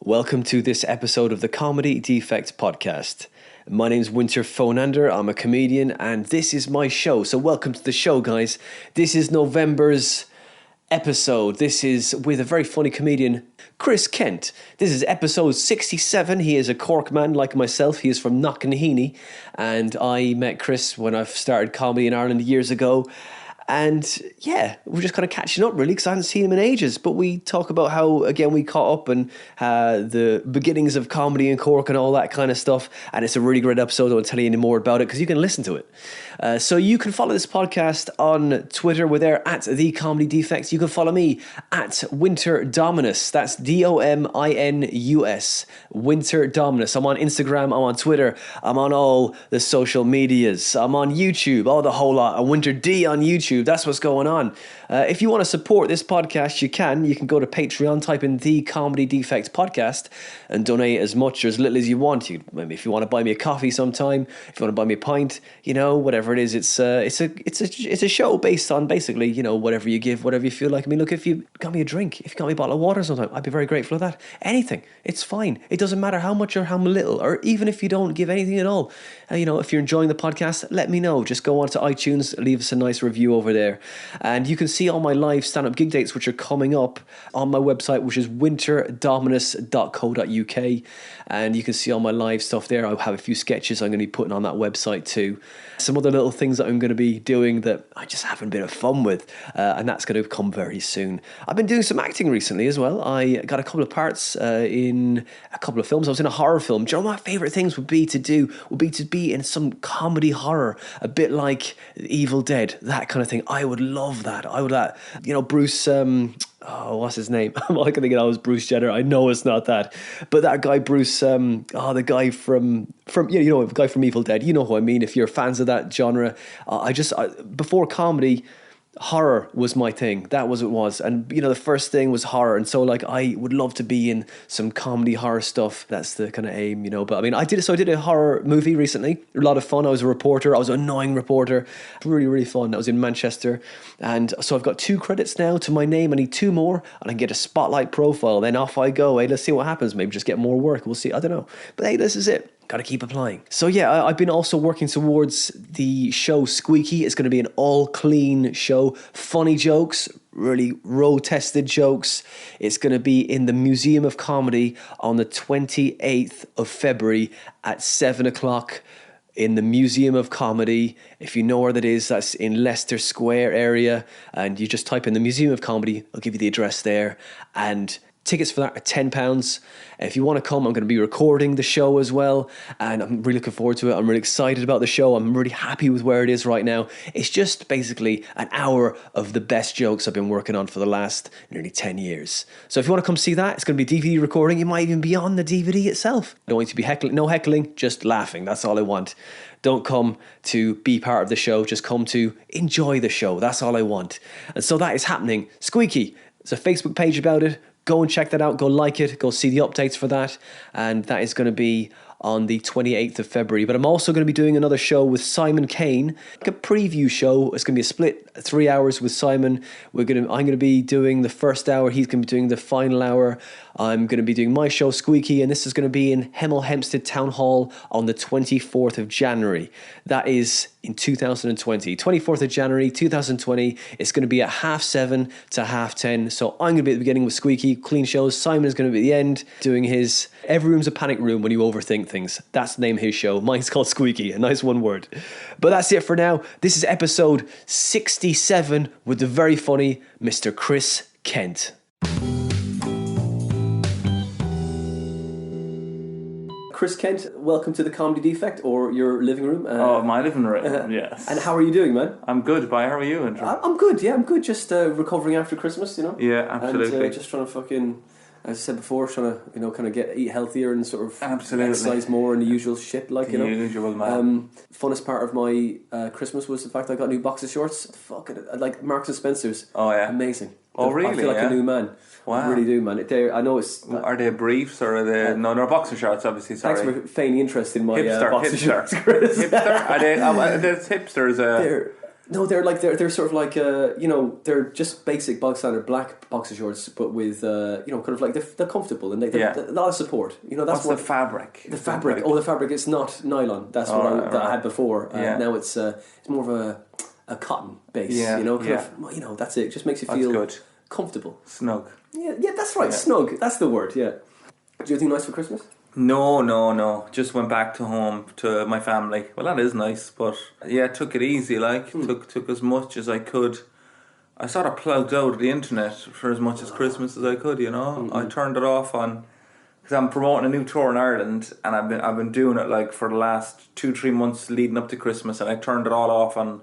Welcome to this episode of the Comedy Defect Podcast. My name's Winter Phonander, I'm a comedian, and this is my show. So welcome to the show, guys. This is November's episode. This is with a very funny comedian, Chris Kent. This is episode 67. He is a Cork man like myself. He is from Knocknaheeny, and I met Chris when I started comedy in Ireland years ago. And yeah, we're just kind of catching up really because I hadn't seen him in ages. But we talk about how, again, we caught up and the beginnings of comedy in Cork and all that kind of stuff. And it's a really great episode. I won't tell you any more about it because you can listen to it. So you can follow this podcast on Twitter. We're there at The Comedy Defects. You can follow me at Winter Dominus. That's DOMINUS. Winter Dominus. I'm on Instagram. I'm on Twitter. I'm on all the social medias. I'm on YouTube. Oh, the whole lot. I'm Winter D on YouTube. That's what's going on. If you want to support this podcast, you can. You can go to Patreon, type in The Comedy Defect Podcast, and donate as much or as little as you want. Maybe if you want to buy me a coffee sometime, if you want to buy me a pint, whatever it is. It's a show based on basically, whatever you give, whatever you feel like. I mean, look, if you got me a drink, if you got me a bottle of water sometime, I'd be very grateful for that. Anything, it's fine. It doesn't matter how much or how little, or even if you don't give anything at all. If you're enjoying the podcast, let me know. Just go on to iTunes, leave us a nice review over there. And you can see all my live stand-up gig dates, which are coming up on my website, which is winterdominus.co.uk. And you can see all my live stuff there. I have a few sketches I'm going to be putting on that website too. Some other little things that I'm going to be doing that I just having a bit of fun with. And that's going to come very soon. I've been doing some acting recently as well. I got a couple of parts in a couple of films. I was in a horror film. Do you know what my favourite things would be to be in some comedy horror, a bit like Evil Dead, that kind of thing. I would love that. Bruce, what's his name? I'm all I can think of now is Bruce Jenner. I know it's not that, but that guy Bruce, the guy from the guy from Evil Dead. You know who I mean. If you're fans of that genre, before comedy, horror was my thing. That was what it was. And the first thing was horror, and so I would love to be in some comedy horror stuff. That's the kind of aim, but I mean, I did a horror movie recently, a lot of fun. I was a reporter. I was an annoying reporter. Really, really fun. That was in Manchester, and so I've got 2 credits now to my name. I need 2 more and I can get a spotlight profile, then off I go. Hey, let's see what happens. Maybe just get more work, we'll see. I don't know, but hey, this is it. Got to keep applying. So yeah, I've been also working towards the show Squeaky. It's going to be an all clean show. Funny jokes, really road-tested jokes. It's going to be in the Museum of Comedy on the 28th of February at 7 o'clock in the Museum of Comedy. If you know where that is, that's in Leicester Square area. And you just type in the Museum of Comedy. I'll give you the address there. And tickets for that are £10. If you want to come, I'm going to be recording the show as well, and I'm really looking forward to it. I'm really excited about the show. I'm really happy with where it is right now. It's just basically an hour of the best jokes I've been working on for the last nearly 10 years. So if you want to come see that, it's going to be DVD recording. It might even be on the DVD itself. I don't want you to be heckling, no heckling, just laughing. That's all I want. Don't come to be part of the show. Just come to enjoy the show. That's all I want. And so that is happening. Squeaky. There's a Facebook page about it. Go and check that out. Go like it. Go see the updates for that. And that is going to be on the 28th of February. But I'm also going to be doing another show with Simon Kane, like a preview show. It's going to be a split 3 hours with Simon. I'm going to be doing the first hour. He's going to be doing the final hour. I'm going to be doing my show Squeaky, and this is going to be in Hemel Hempstead Town Hall on the 24th of January. That is in 2020. 24th of January 2020. It's going to be at 7:30 to 10:30. So I'm going to be at the beginning with Squeaky, clean shows. Simon is going to be at the end doing his Every Room's a Panic Room when you overthink things. That's the name of his show. Mine's called Squeaky. A nice one word. But that's it for now. This is episode 67 with the very funny Mr. Chris Kent. Chris Kent, welcome to the Comedy Defect, or your living room. My living room, yes. And how are you doing, man? I'm good, bye. How are you, Andrew? I'm good, yeah, I'm good. Just recovering after Christmas, Yeah, absolutely. And just trying to fucking, as I said before, trying to, kind of eat healthier and sort of exercise more and the usual shit, The usual, man. Funnest part of my Christmas was the fact I got new boxer shorts. Fuck it, like Marks and Spencer's. Oh, yeah. Amazing. Oh, really? I feel like a new man. Wow. I really do, man. I know it's... Are they briefs or are they... no, they're boxer shorts, obviously, sorry. Thanks for feigning interest in my hipster, boxer hipster. shorts, Chris. Hipster? Are they hipsters? No, they're sort of like they're just basic bog standard black boxer shorts, but with kind of like they're comfortable and they're a lot of support. That's What's the fabric? The fabric. Oh, the fabric. It's not nylon. That's what I had before. Now it's more of a cotton base. That's it. It just makes you feel comfortable, snug. Yeah, that's right. Snug. That's the word. Yeah. Did you do anything nice for Christmas? No. Just went back to home to my family. Well, that is nice, but took it easy. Took as much as I could. I sort of plugged out of the internet for as much as Christmas as I could. Mm-hmm. I turned it off because I'm promoting a new tour in Ireland, and I've been doing it for the last 2-3 months leading up to Christmas, and I turned it all off on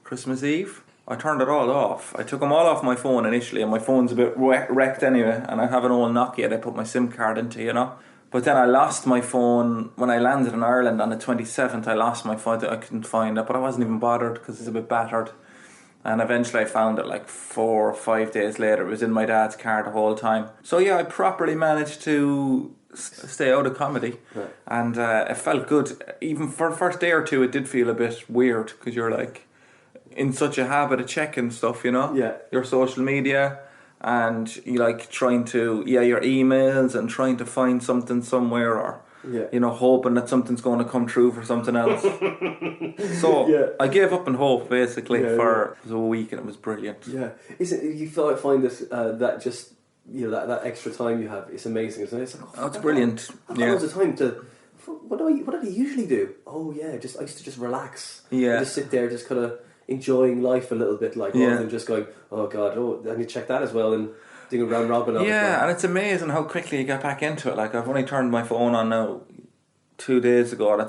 Christmas Eve. I turned it all off. I took them all off my phone initially, and my phone's a bit wrecked anyway, and I have an old Nokia that I put my SIM card into, But then I lost my phone when I landed in Ireland on the 27th. I lost my phone. I couldn't find it, but I wasn't even bothered because it's a bit battered. And eventually I found it 4 or 5 days later. It was in my dad's car the whole time. So I properly managed to stay out of comedy. Right. And it felt good. Even for the first day or two, it did feel a bit weird because you're in such a habit of checking stuff, Yeah. Your social media. And you trying to your emails and trying to find something somewhere or hoping that something's going to come true for something else. So I gave up on hope basically for a week, and it was brilliant. Yeah, you find that just that extra time you have is amazing, isn't it? It's it's brilliant. I've loads of time to. What do I usually do? Oh yeah, I used to just relax. Yeah, just sit there, just kind of enjoying life a little bit, rather than just going, oh god, I need to check that as well, and doing a round robin of it. Yeah, and it's amazing how quickly you get back into it. I've only turned my phone on now 2 days ago, and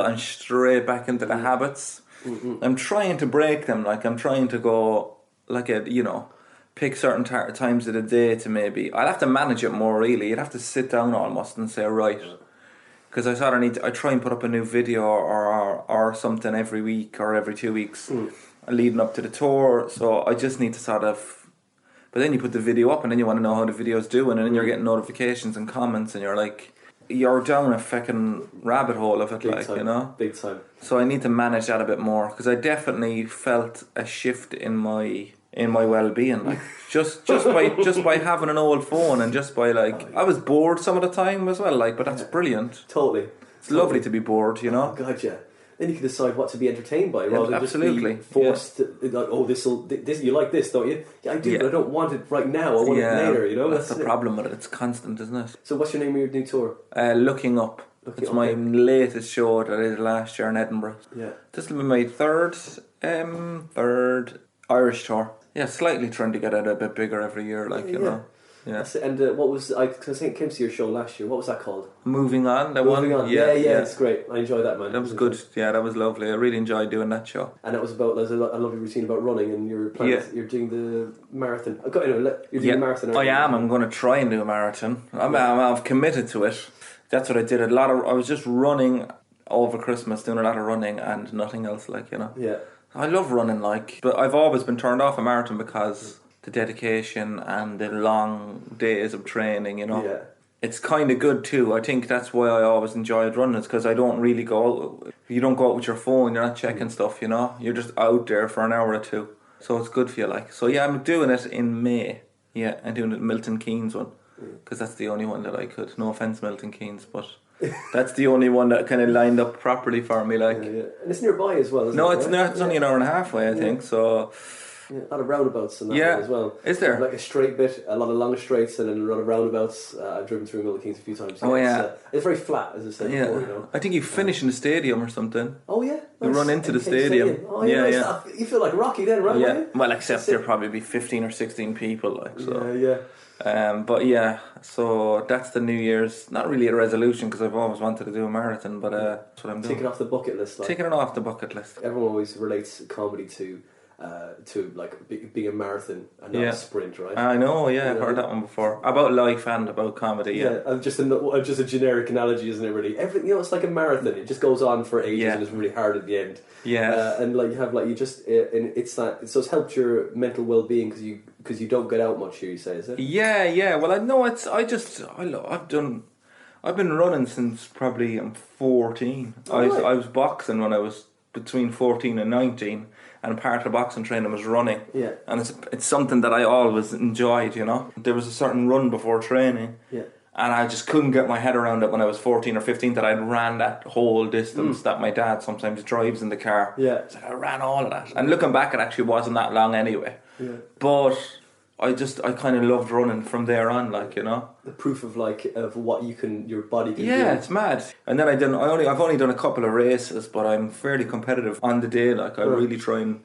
I'm straight back into the habits. Mm-hmm. I'm trying to break them. I'm trying to go pick certain times of the day to maybe. I'll have to manage it more really. You'd have to sit down almost and say right. Because I thought I try and put up a new video or something every week or every 2 weeks leading up to the tour. So I just need to sort of. But then you put the video up and then you want to know how the video's doing, and then you're getting notifications and comments, and you're down a fucking rabbit hole of it, Big time. So I need to manage that a bit more, because I definitely felt a shift in my well-being, just by having an old phone, and just by I was bored some of the time as well, but that's brilliant. Totally. It's lovely to be bored, Oh god, yeah. Then you can decide what to be entertained by, rather than just be forced to, this you like this, don't you? Yeah, I do, but I don't want it right now. I want it later, That's the problem with it. It's constant, isn't it? So what's your name of your new tour? Looking Up. It's my latest show that I did last year in Edinburgh. Yeah. This will be my third Irish tour. Yeah, slightly trying to get it a bit bigger every year, know. Yeah. And what was I came to your show last year? What was that called? Moving On. Moving On. Yeah, it's great. I enjoyed that, man. That was good. Yeah, that was lovely. I really enjoyed doing that show. And it was about there's a lovely routine about running, and you're doing the marathon. You're doing a marathon. I am. I'm going to try and do a marathon. I've committed to it. That's what I did. I was just running over Christmas, doing a lot of running and nothing else, Yeah. I love running, but I've always been turned off a marathon because the dedication and the long days of training, Yeah. It's kind of good too. I think that's why I always enjoyed running. It's because I don't really go out. You don't go out with your phone. You're not checking stuff. You're just out there for an hour or two. So it's good for you. So yeah, I'm doing it in May. Yeah, I'm doing it Milton Keynes one because that's the only one that I could. No offense, Milton Keynes, but. That's the only one that kind of lined up properly for me, Yeah. And it's nearby as well, isn't it? No, it's not. It's only an hour and a half away, I think. So. Yeah, a lot of roundabouts in that one as well. Is there? A straight bit, a lot of long straights, and then a lot of roundabouts. I've driven through Milton Keynes a few times. It's very flat, as I said before. I think you finish in the stadium or something. Oh yeah, you run into the stadium. Oh yeah. You feel like Rocky then, right? Yeah. Well, except there'll probably be 15 or 16 people, so. Yeah. But yeah, so that's the New Year's. Not really a resolution because I've always wanted to do a marathon, but that's what I'm doing. Taking it off the bucket list. Taking it off the bucket list. Everyone always relates comedy to being a marathon and not a sprint, right? I know, I've heard that one before. About life and about comedy, just a generic analogy, isn't it? Really, everything. It's like a marathon. It just goes on for ages and it's really hard at the end. Yeah, and you have and it's that. So it's helped your mental well-being because you don't get out much here. You say, is it? Yeah. Well, I know it's. I've been running since probably I'm 14. I was boxing when I was between 14 and 19. and part of the boxing training was running. Yeah. And it's something that I always enjoyed, you know. There was a certain run before training. Yeah. And I just couldn't get my head around it when I was 14 or 15 that I'd ran that whole distance that my dad sometimes drives in the car. Yeah. It's like I ran all of that. And looking back, it actually wasn't that long anyway. Yeah. But I kind of loved running from there on, like, you know. The proof of what your body can do. Yeah, it's mad. And then I've only done a couple of races, but I'm fairly competitive on the day. Like, I really try and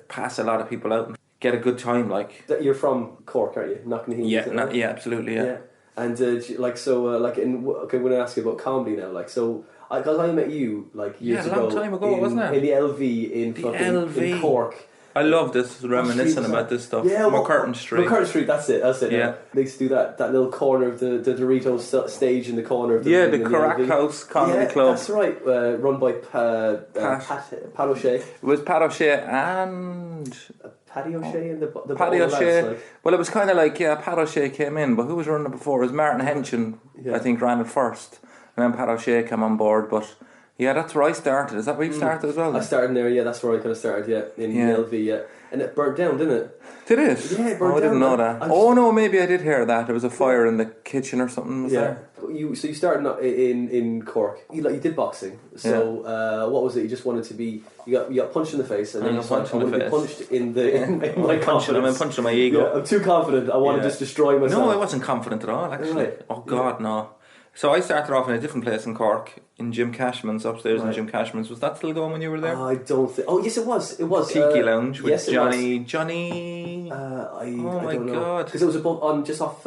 pass a lot of people out and get a good time. Like, you're from Cork, aren't you? Knocknaheeny. Yeah, absolutely. Yeah. And when I ask you about comedy now, like, so because I met you like years ago, a long time ago, wasn't it? In the LV in Cork. I love this reminiscing about this stuff. Yeah, McCurtain Street. McCurtain Street, that's it. Yeah. They used to do that little corner of the Doritos stage in the corner of the the Carac House Comedy Club. That's right. Run by Pat O'Shea. It was Pat O'Shea and Paddy O'Shea and the Paddy O'Shea. Lads, Well, it was kind of like Pat O'Shea came in, but who was running it before? It was Martin Henson. I think ran it first, and then Pat O'Shea came on board, but. Yeah, that's where I started. Is that where you started as well? I started in there, yeah, that's where I kind of started, in LV, yeah. And it burnt down, didn't it? Did it? Yeah, it burnt down. I didn't know that. No, maybe I did hear that. There was a fire in the kitchen or something, was there? So you started in Cork. You did boxing. So what was it? You just wanted to be... You got punched in the face, and then you punched in the face. Punched in my confidence. I'm punching my ego. Yeah, I'm too confident. I want to just destroy myself. No, I wasn't confident at all, actually. Right. Oh, God, no. So I started off in a different place in Cork, in Jim Cashman's, upstairs in Jim Cashman's. Was that still going when you were there? I don't think... Oh, yes, it was. It was. Tiki Lounge with Johnny... I my don't know. God. Because it was on just off...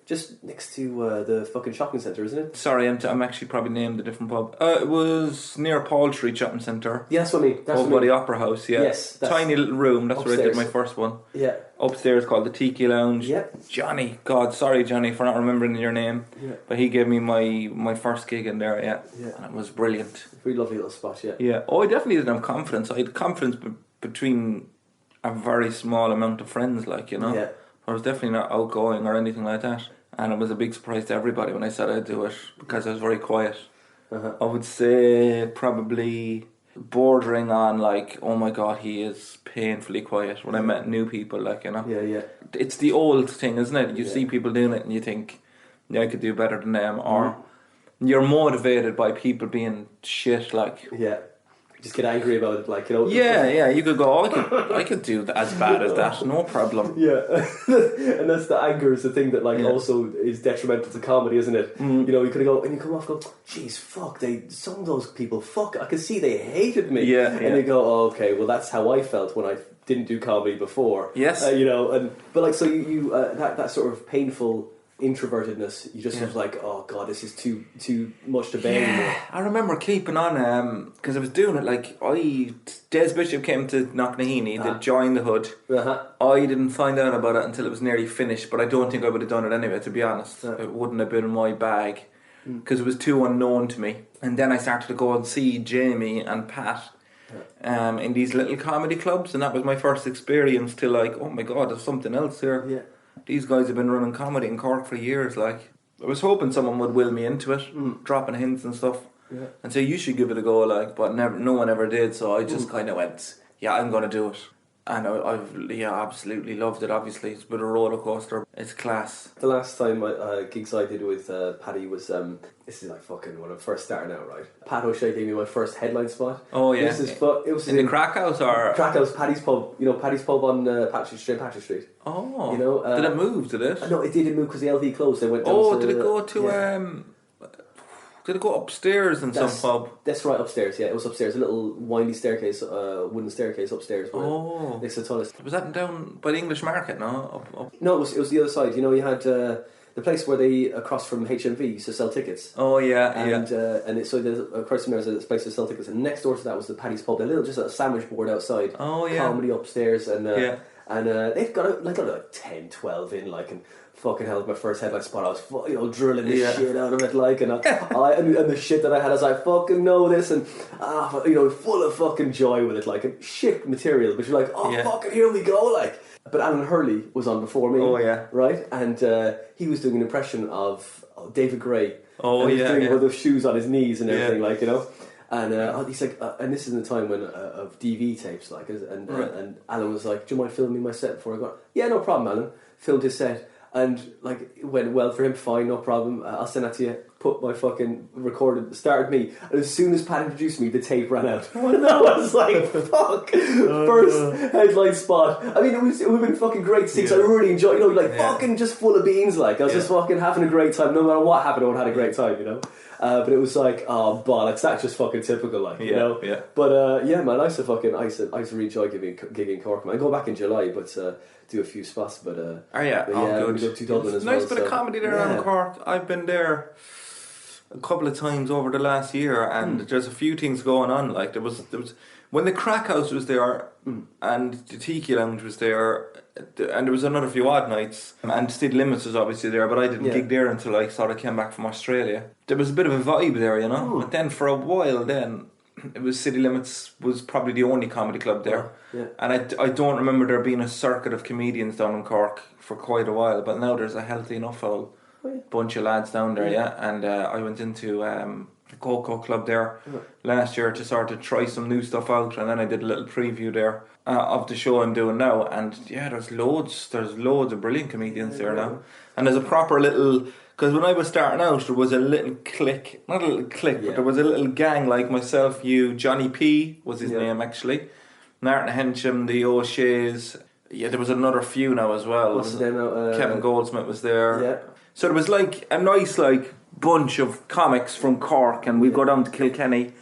just next to the fucking shopping centre, isn't it? Sorry, I'm actually probably named a different pub. It was near Paul Street Shopping Centre. Yeah, that's what I mean. Over by the Opera House, yeah. Yes. Tiny little room, that's upstairs. where I did my first one. Yeah. Upstairs called the Tiki Lounge. Yeah. Johnny, God, sorry Johnny for not remembering your name. Yeah. But he gave me my first gig in there, yeah. And it was brilliant. Very lovely little spot, yeah. Yeah. Oh, I definitely didn't have confidence. I had confidence between a very small amount of friends, like, you know. Yeah. I was definitely not outgoing or anything like that. And it was a big surprise to everybody when I said I'd do it, because I was very quiet. I would say probably bordering on like, oh my God, he is painfully quiet when I met new people, like, you know. Yeah. It's the old thing, isn't it? You see people doing it and you think, yeah, I could do better than them, or you're motivated by people being shit, like. Yeah. Just get angry about it, like, you know. Yeah. You could go, I could do as bad as that, no problem. Yeah, and that's the anger is the thing that also is detrimental to comedy, isn't it? You know, you could go and you come off and go, jeez, fuck, some of those people, I can see they hated me. Yeah. And you go, oh, okay, well that's how I felt when I didn't do comedy before. Yes. You know, but like, so you that sort of painful introvertedness, you just was like, oh God, this is too much to bear anymore. I remember keeping on because I was doing it like Des Bishop came to Knocknaheeny to join the hood. I didn't find out about it until it was nearly finished, but I don't think I would have done it anyway, to be honest. It wouldn't have been in my bag because it was too unknown to me. And then I started to go and see Jamie and Pat in these little comedy clubs, and that was my first experience to like, oh my God, there's something else here. These guys have been running comedy in Cork for years. Like, I was hoping someone would will me into it, dropping hints and stuff, and say you should give it a go. Like, but no one ever did. So I just kind of went, yeah, I'm gonna do it. And I've absolutely loved it. Obviously, it's been a roller coaster. It's class. The last time gigs I did with Paddy was this is like fucking when I'm first starting out, right? Pat O'Shea gave me my first headline spot. Oh yeah, it was in the Crack House or Crack House, Paddy's pub. You know, Paddy's pub on Patrick Street. Oh, you know, did it move? Did it? No, it didn't move because the LV closed. They went down. Did it go to Did it go upstairs in some pub? That's right, upstairs, yeah. It was upstairs. A little windy staircase, wooden staircase upstairs. Next to the toilet. Was that down by the English Market, no? Up. No, it was the other side. You know, you had the place where they, across from HMV, used to sell tickets. Oh, yeah, so across from there was a place to sell tickets. And next door to that was the Paddy's Pub. Just a sandwich board outside. Oh, yeah. Comedy upstairs. And they've got like 10, 12 in, like, and fucking hell, my first headline spot, I was drilling the shit out of it, like, and and the shit that I had, I was like, fucking know this, and full of fucking joy with it, like, and shit material, but you're like, fucking here we go, like. But Alan Hurley was on before me, right, and he was doing an impression of David Gray. Doing with the shoes on his knees and everything, like, you know. And he's like, and this is in the time when of DV tapes, like, and Alan was like, "Do you mind filming my set before I go?" "Yeah, no problem, Alan." Filmed his set, and like it went well for him. Fine, no problem. I'll send that to you. Put my fucking started me, and as soon as Pat introduced me, the tape ran out. Oh no! I was like, "Fuck!" First headline spot. I mean, it would have been fucking great to see. Cause I really enjoyed, fucking just full of beans. Like I was just fucking having a great time. No matter what happened, I would have had a great time. But it was like, oh bollocks, that's just fucking typical, like, you know. Yeah. But man, I used to really enjoy gigging in Cork. Man. I go back in July, but do a few spots. But good. We go to Dublin as well. Nice bit of comedy there in Cork. I've been there a couple of times over the last year, and there's a few things going on. Like there was when the Crack House was there, and the Tiki Lounge was there, and there was another few odd nights, and City Limits was obviously there, but I didn't gig there until I sort of came back from Australia. There was a bit of a vibe there, but then for a while it was City Limits was probably the only comedy club there, and I don't remember there being a circuit of comedians down in Cork for quite a while, but now there's a healthy enough bunch of lads down there, and I went into the Coco Club there last year to sort of try some new stuff out, and then I did a little preview there of the show I'm doing now, and there's loads of brilliant comedians there now, and there's a proper little, because when I was starting out there was a little clique, not a little clique, but there was a little gang like myself, you, Johnny P was his name actually, Martin Hencham, the O'Shea's, there was another few now as well. What's the name now? Kevin Goldsmith was there. So there was like a nice bunch of comics from Cork, and we'd go down to Kilkenny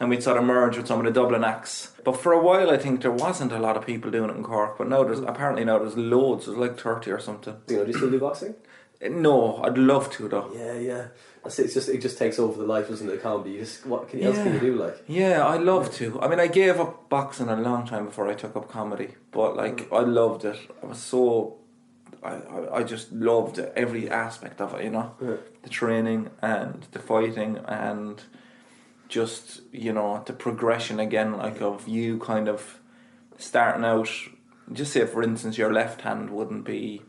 and we'd sort of merge with some of the Dublin acts. But for a while I think there wasn't a lot of people doing it in Cork, but now there's loads, there's like 30 or something. Do you still do boxing? No, I'd love to though. Yeah. That's it. It just takes over the life, doesn't it, comedy? What else can you do, like? Yeah, I love to. I mean, I gave up boxing a long time before I took up comedy, but I loved it. I was so... I just loved every aspect of it, the training and the fighting and just, the progression again, of you kind of starting out, just say for instance your left hand wouldn't be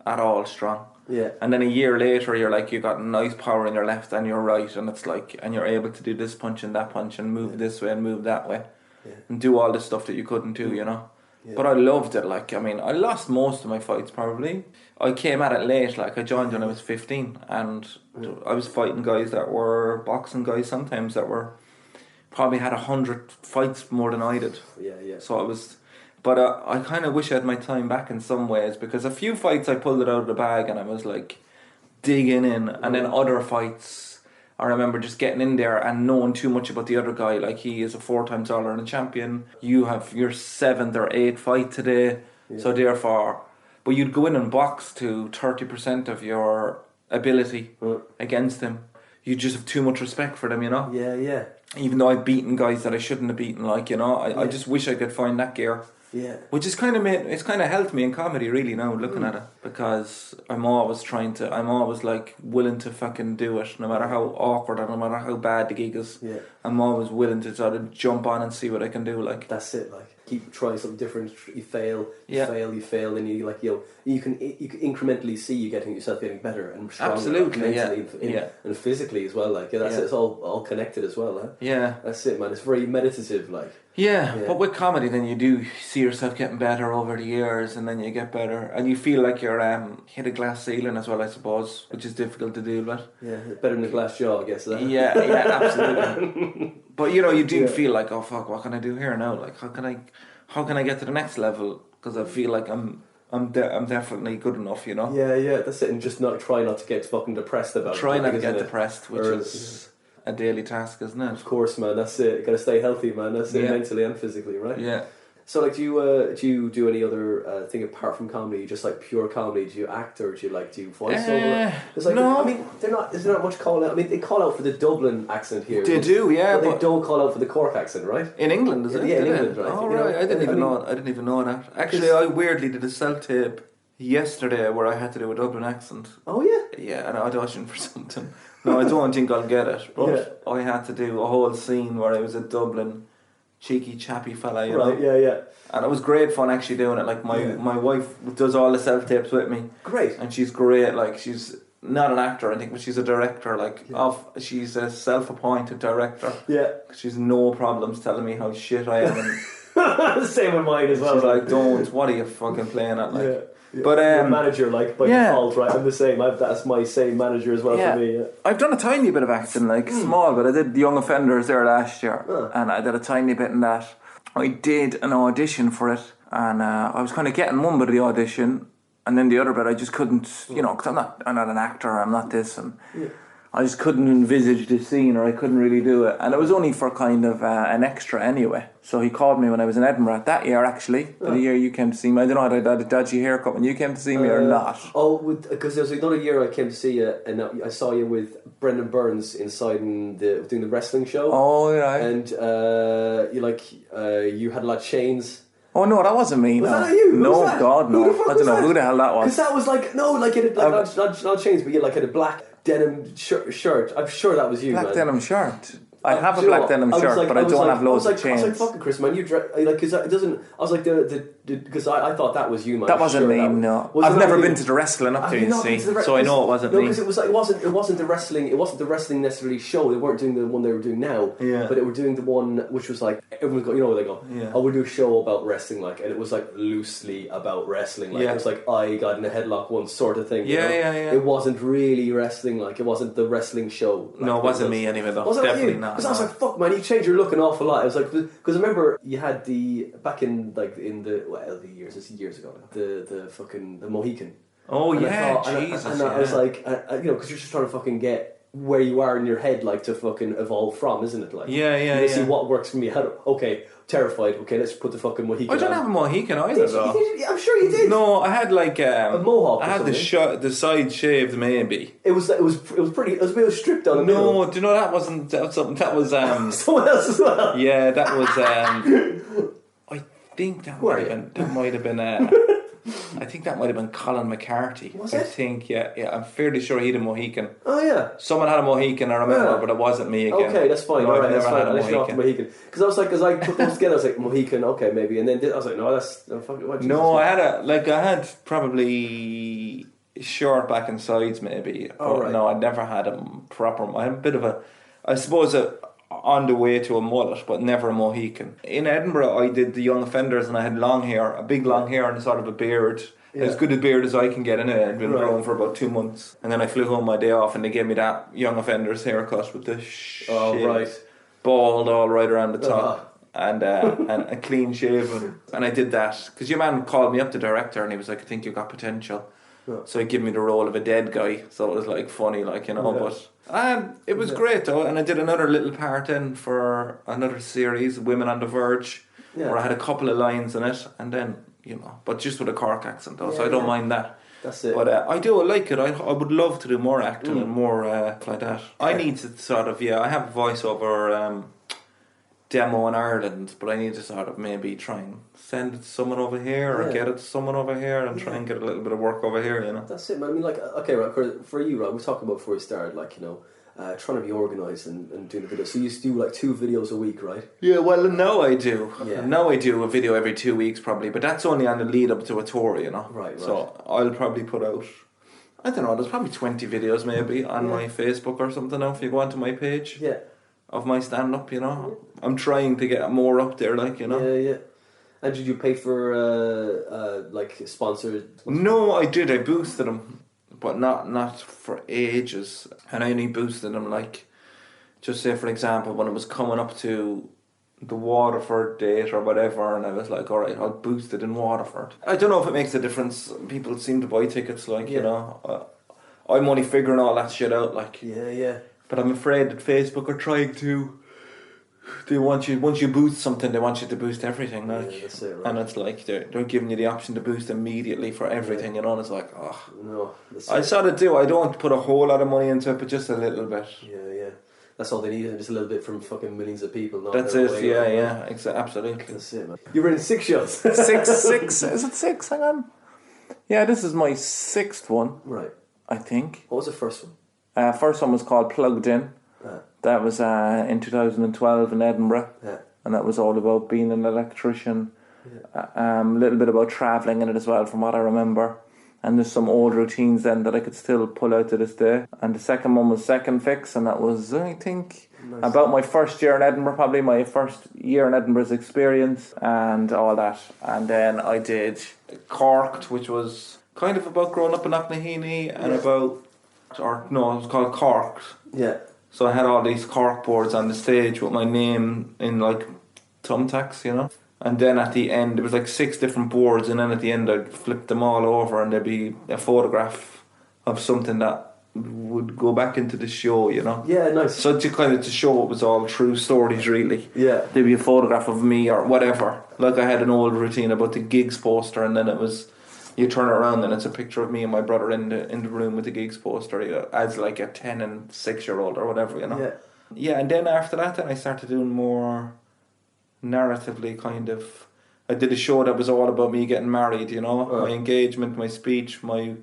at all strong. Yeah. And then a year later you're like, you got nice power in your left and your right, and it's like, and you're able to do this punch and that punch and move this way and move that way and do all the stuff that you couldn't do, Yeah. But I loved it. I lost most of my fights probably. I came at it late. I joined when I was 15, and I was fighting guys that were boxing guys sometimes that were probably had 100 fights more than I did. Yeah. So I was, but I kind of wish I had my time back in some ways, because a few fights I pulled it out of the bag and I was digging in, and then other fights I remember just getting in there and knowing too much about the other guy. He is a 4-time All-Ireland champion. You have your 7th or 8th fight today. Yeah. So therefore... But you'd go in and box to 30% of your ability against him. You just have too much respect for them, Yeah. Even though I've beaten guys that I shouldn't have beaten, I just wish I could find that gear. Yeah. Which is kind of helped me in comedy really now, looking at it, because I'm always willing to fucking do it, no matter how awkward or no matter how bad the gig is. Yeah. I'm always willing to sort of jump on and see what I can do. That's it. Keep trying something different. You fail, you fail, and you can incrementally see yourself getting better and stronger. Absolutely, mentally and physically as well. It's all connected as well. Huh? Yeah, that's it, man. It's very meditative, Yeah, but with comedy, then you do see yourself getting better over the years, and then you get better, and you feel like you're hit a glass ceiling as well, I suppose, which is difficult to deal with. Yeah, better than a glass jaw, I guess. Yeah, absolutely. But you do feel like, oh fuck, what can I do here now? How can I get to the next level? Because I feel like I'm definitely good enough, Yeah, that's it, and just try not to get fucking depressed about it. Try not to get depressed, which is a daily task, isn't it? Of course, man. That's it. You gotta stay healthy, man. That's it, mentally and physically, right? Yeah. So, do you do any other thing apart from comedy? Just pure comedy? Do you act, or do you voice over? No. I mean, there's not much call out. I mean, they call out for the Dublin accent here. They do, yeah, but they don't call out for the Cork accent, right? In England, is it? Yeah, in England, right? Oh, right. I didn't even know that. Actually, I weirdly did a self-tape yesterday where I had to do a Dublin accent. Oh yeah. Yeah, and I auditioned for something. No, I don't think I'll get it, but I had to do a whole scene where I was a Dublin cheeky chappy fella, you know. Yeah. And it was great fun actually doing it. My wife does all the self tapes with me. Great. And she's great. She's not an actor, I think, but she's a director. Like she's a self-appointed director. Yeah. She's no problems telling me how shit I am. And same with mine as well. she's like, don't. What are you fucking playing at? Like, Yeah. but Your manager, like by default, right? I'm the same. That's my same manager as well for me. Yeah. I've done a tiny bit of acting, like small, but I did the Young Offenders there last year, and I did a tiny bit in that. I did an audition for it, and I was kind of getting one bit of the audition, and then the other bit I just couldn't, because I'm not an actor, I'm not this, and I just couldn't envisage the scene, or I couldn't really do it, and it was only for kind of an extra anyway. So he called me when I was in Edinburgh that year, actually, the year you came to see me. I don't know if I had a dodgy haircut when you came to see me or not. Oh, because there was another year I came to see you, and I saw you with Brendan Burns inside doing the wrestling show. Oh, yeah. And you had a lot of chains. Oh no, that wasn't me. Was no. that you? No, was that? God, no. I don't know who the hell that was. Because that was like it had not chains, but you had a black denim shirt. I'm sure that was you. Black man. denim shirt. I have a black denim shirt, but I don't have loads of chains. I was like, fucking Chris, man, you because it doesn't. I was like because I thought that was you, man. That wasn't me. No, I've never been to the wrestling up to you see, so I know it wasn't me. No, because it wasn't the wrestling. It wasn't the wrestling necessarily show. They weren't doing the one they were doing now. Yeah. But they were doing the one which was like everyone's go. They go. Yeah. I would do a show about wrestling, like, and it was like loosely about wrestling. Like it was like I got in a headlock once sort of thing. Yeah. It wasn't really wrestling. Like it wasn't the wrestling show. Like, no, it wasn't me anyway. Though. Was it definitely not. Because I was like, fuck, man, you changed your look an awful lot. I was like, because I remember you had back in the years ago, the Mohican. Oh, and yeah, Jesus. I was like, because you're just trying to fucking get where you are in your head, like, to fucking evolve from, isn't it? Like, yeah. See what works for me. Terrified. Okay, let's put the fucking Mohican. I don't have a Mohican either, though. I'm sure you did. No, I had like a mohawk. I had the side shaved, maybe. It was pretty. It was stripped on the middle. No, do you know that wasn't something? That was someone else as well. Yeah, that was. I think that might have been. I think that might have been Colin McCarthy. Was it? I think, yeah. I'm fairly sure he had a Mohican. Oh, yeah. Someone had a Mohican, I remember, but it wasn't me again. Okay, that's fine. No, all right, I've that's never fine. had a Mohican. Because I was like, I put those together, I was like, Mohican, okay, maybe. And then I was like, no, that's... No, I had probably short back and sides, maybe. Oh, right. No, I never had a proper... I had a bit of a... I suppose on the way to a mullet, but never a Mohican. In Edinburgh, I did the Young Offenders, and I had long hair, a big long hair and sort of a beard. Yeah. As good a beard as I can get in it. I'd been growing for about 2 months. And then I flew home my day off and they gave me that Young Offenders haircut with the bald all right around the top and a clean shaven. And I did that. Because your man called me up, the director, and he was like, I think you got potential. Yeah. So he gave me the role of a dead guy. So it was like funny, like, but it was great though. And I did another little part in for another series, Women on the Verge, where I had a couple of lines in it. And then... but just with a Cork accent though, so I don't mind that. That's it. But I do like it. I would love to do more acting and more like that. I need to sort of, I have a voiceover demo in Ireland, but I need to sort of maybe try and send it to someone over here or get it to someone over here and try and get a little bit of work over here, That's it, man. I mean, like, okay, right, for you, right, we were talking about before we started, like, trying to be organised and doing the video. So you used to do like 2 videos a week, right? Yeah, well, now I do. Yeah. Now I do a video every 2 weeks probably, but that's only on the lead up to a tour, Right. So I'll probably put out, I don't know, there's probably 20 videos maybe on my Facebook or something now if you go onto my page. Yeah. Of my stand-up, I'm trying to get more up there, like, Yeah. And did you pay for, like, sponsored... No, I did. I boosted them. But not for ages. And I only boosted them, like, just say, for example, when it was coming up to the Waterford date or whatever, and I was like, alright, I'll boost it in Waterford. I don't know if it makes a difference. People seem to buy tickets, like, I'm only figuring all that shit out, like. Yeah. But I'm afraid that Facebook are trying to... They want you, once you boost something, they want you to boost everything, like. Yeah, that's it, right. And it's like, they're giving you the option to boost immediately for everything, and it's like, No, I sort of do. I don't put a whole lot of money into it, but just a little bit. Yeah. That's all they need, and just a little bit from fucking millions of people. That's it, absolutely. That's it, man. You were in 6 shows. Six, is it 6? Hang on. Yeah, this is my 6th one. Right. I think. What was the first one? First one was called Plugged In. That was in 2012 in Edinburgh. Yeah. And that was all about being an electrician. A little bit about travelling in it as well, from what I remember. And there's some old routines then that I could still pull out to this day. And the second one was Second Fix, and that was, I think, about my first year in Edinburgh, probably my first year in Edinburgh's experience and all that. And then I did Cork, which was kind of about growing up in Knocknaheeny and it was called Cork. Yeah. So I had all these cork boards on the stage with my name in like thumbtacks, you know. And then at the end, there was like 6 different boards, and then at the end I'd flip them all over and there'd be a photograph of something that would go back into the show, you know. Yeah, nice. So to show it was all true stories, really. Yeah. There'd be a photograph of me or whatever. Like I had an old routine about the gigs poster, and then it was, you turn it around and it's a picture of me and my brother in the room with the gigs poster, you know, as like a 10 and 6-year-old or whatever, you know. Yeah. Yeah, and then after that, then I started doing more narratively kind of. I did a show that was all about me getting married, you know, my engagement, my speech, my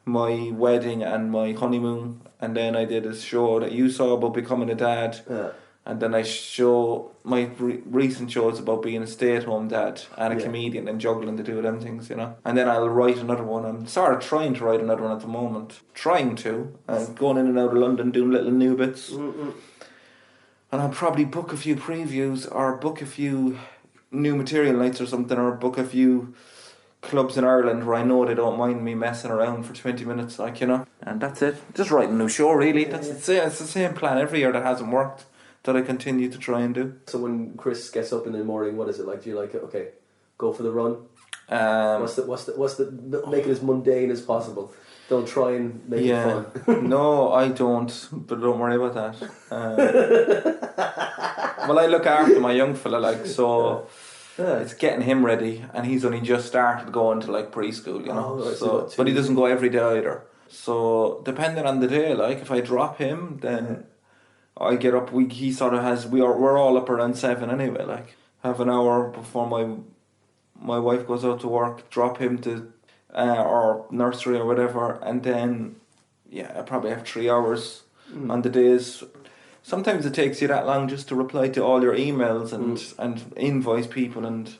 wedding and my honeymoon. And then I did a show that you saw about becoming a dad. Yeah. And then I show my recent shows about being a stay-at-home dad and a comedian and juggling to do them things, you know. And then I'll write another one. I'm sort of trying to write another one at the moment. Trying to. Going in and out of London, doing little new bits. Mm-mm. And I'll probably book a few previews or book a few new material nights or something, or book a few clubs in Ireland where I know they don't mind me messing around for 20 minutes, like, you know. And that's it. Just writing a new show, really. It's the same plan every year that hasn't worked that I continue to try and do. So when Chris gets up in the morning, what is it like? Do you like, okay, go for the run? What's the make it as mundane as possible? Don't try and make it fun. No, I don't, but don't worry about that. Well, I look after my young fella, like, so it's getting him ready, and he's only just started going to like preschool, you know. But he doesn't go every day either. So depending on the day, like if I drop him, then I get up. He sort of has. We're all up around 7 anyway. Like have an hour before my wife goes out to work. Drop him to or nursery or whatever, and then I probably have 3 hours on the days. Sometimes it takes you that long just to reply to all your emails and invoice people and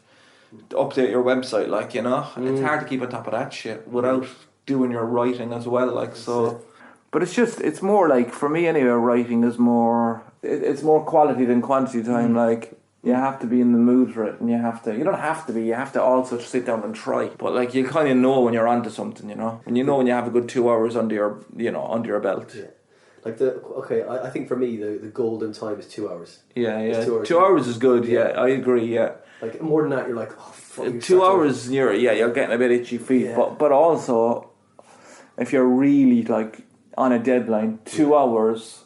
update your website, like, you know. It's hard to keep on top of that shit without doing your writing as well, like, so. But it's more like, for me anyway, writing is more, it's more quality than quantity time, like. You have to be in the mood for it, and you don't have to be, you have to also sit down and try. But like, you kind of know when you're onto something, you know. And you know when you have a good 2 hours under your belt. Yeah. Like I think for me the golden time is 2 hours. Yeah. 2 hours is good, yeah, I agree, yeah. Like more than that, you're like, oh fuck. 2 hours, you're getting a bit itchy feet. Yeah. But also, if you're really like on a deadline, 2 hours,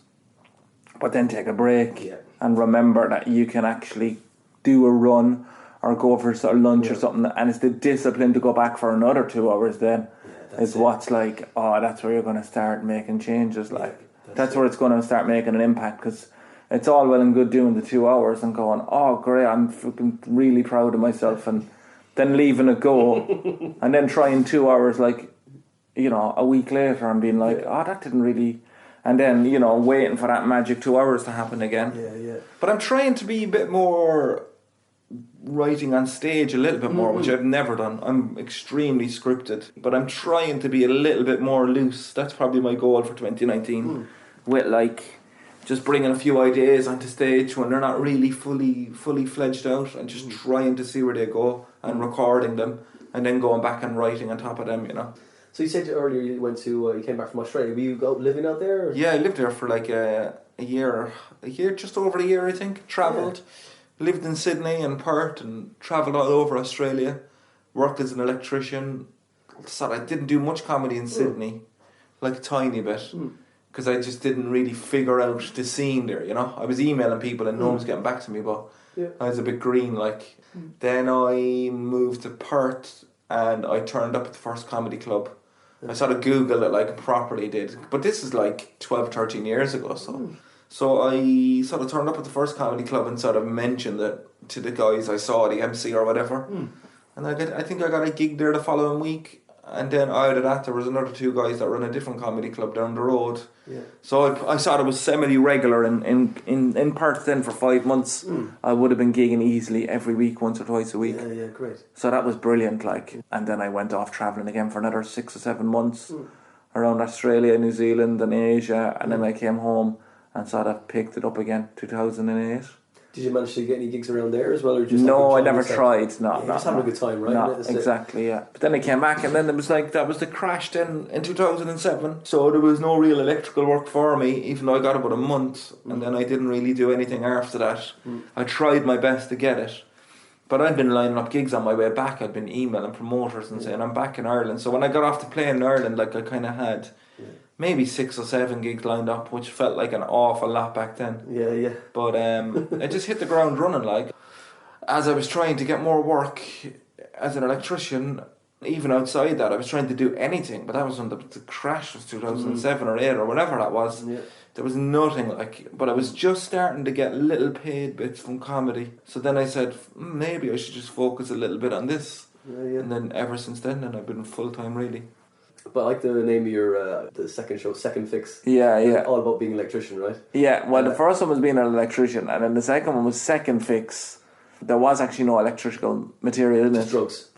but then take a break. Yeah. And remember that you can actually do a run or go for a lunch or something, and it's the discipline to go back for another 2 hours then is what's like, that's where you're going to start making changes. Like, that's where it's going to start making an impact, because it's all well and good doing the 2 hours and going, oh great, I'm fucking really proud of myself, and then leaving it go and then trying 2 hours like, you know, a week later and being like, that didn't really. And then, you know, waiting for that magic 2 hours to happen again. Yeah. But I'm trying to be a bit more writing on stage a little bit more, which I've never done. I'm extremely scripted, but I'm trying to be a little bit more loose. That's probably my goal for 2019. With like just bringing a few ideas onto stage when they're not really fully fledged out, and just trying to see where they go and recording them, and then going back and writing on top of them, you know. So you said earlier you came back from Australia. Were you living out there? Or? Yeah, I lived there for like a year, just over a year, I think. Travelled, lived in Sydney and Perth, and travelled all over Australia. Worked as an electrician. So I didn't do much comedy in Sydney, like a tiny bit, because I just didn't really figure out the scene there. You know, I was emailing people and no one was getting back to me, but I was a bit green. Like, then I moved to Perth and I turned up at the first comedy club. I sort of Googled it like properly did. But this is like 12, 13 years ago. So I sort of turned up at the first comedy club and sort of mentioned it to the guys I saw, the MC or whatever. And I think I got a gig there the following week. And then out of that, there was another 2 guys that run a different comedy club down the road. Yeah. So I sort of was semi-regular in Perth then for 5 months. I would have been gigging easily every week, once or twice a week. Yeah, great. So that was brilliant, like. And then I went off travelling again for another 6 or 7 months around Australia, New Zealand and Asia. And then I came home and sort of picked it up again, 2008. Did you manage to get any gigs around there as well, or just? No, I never tried. No, just having a good time, right? No, exactly, yeah. But then I came back, and then it was like that was the crash then in 2007. So there was no real electrical work for me, even though I got about a month, and then I didn't really do anything after that. I tried my best to get it, but I'd been lining up gigs on my way back. I'd been emailing promoters and saying I'm back in Ireland. So when I got off the plane in Ireland, like I kind of had maybe 6 or 7 gigs lined up, which felt like an awful lot back then. Yeah. But I just hit the ground running, like. As I was trying to get more work as an electrician, even outside that, I was trying to do anything, but that was when the crash was 2007 or 8 or whatever that was. Yeah. There was nothing, like, but I was just starting to get little paid bits from comedy. So then I said, maybe I should just focus a little bit on this. Yeah. And then ever since then, I've been full-time, really. But I like the name of your the second show, Second Fix. Yeah. All about being an electrician, right? Yeah, well, the first one was being an electrician, and then the second one was Second Fix. There was actually no electrical material in it. Just drugs.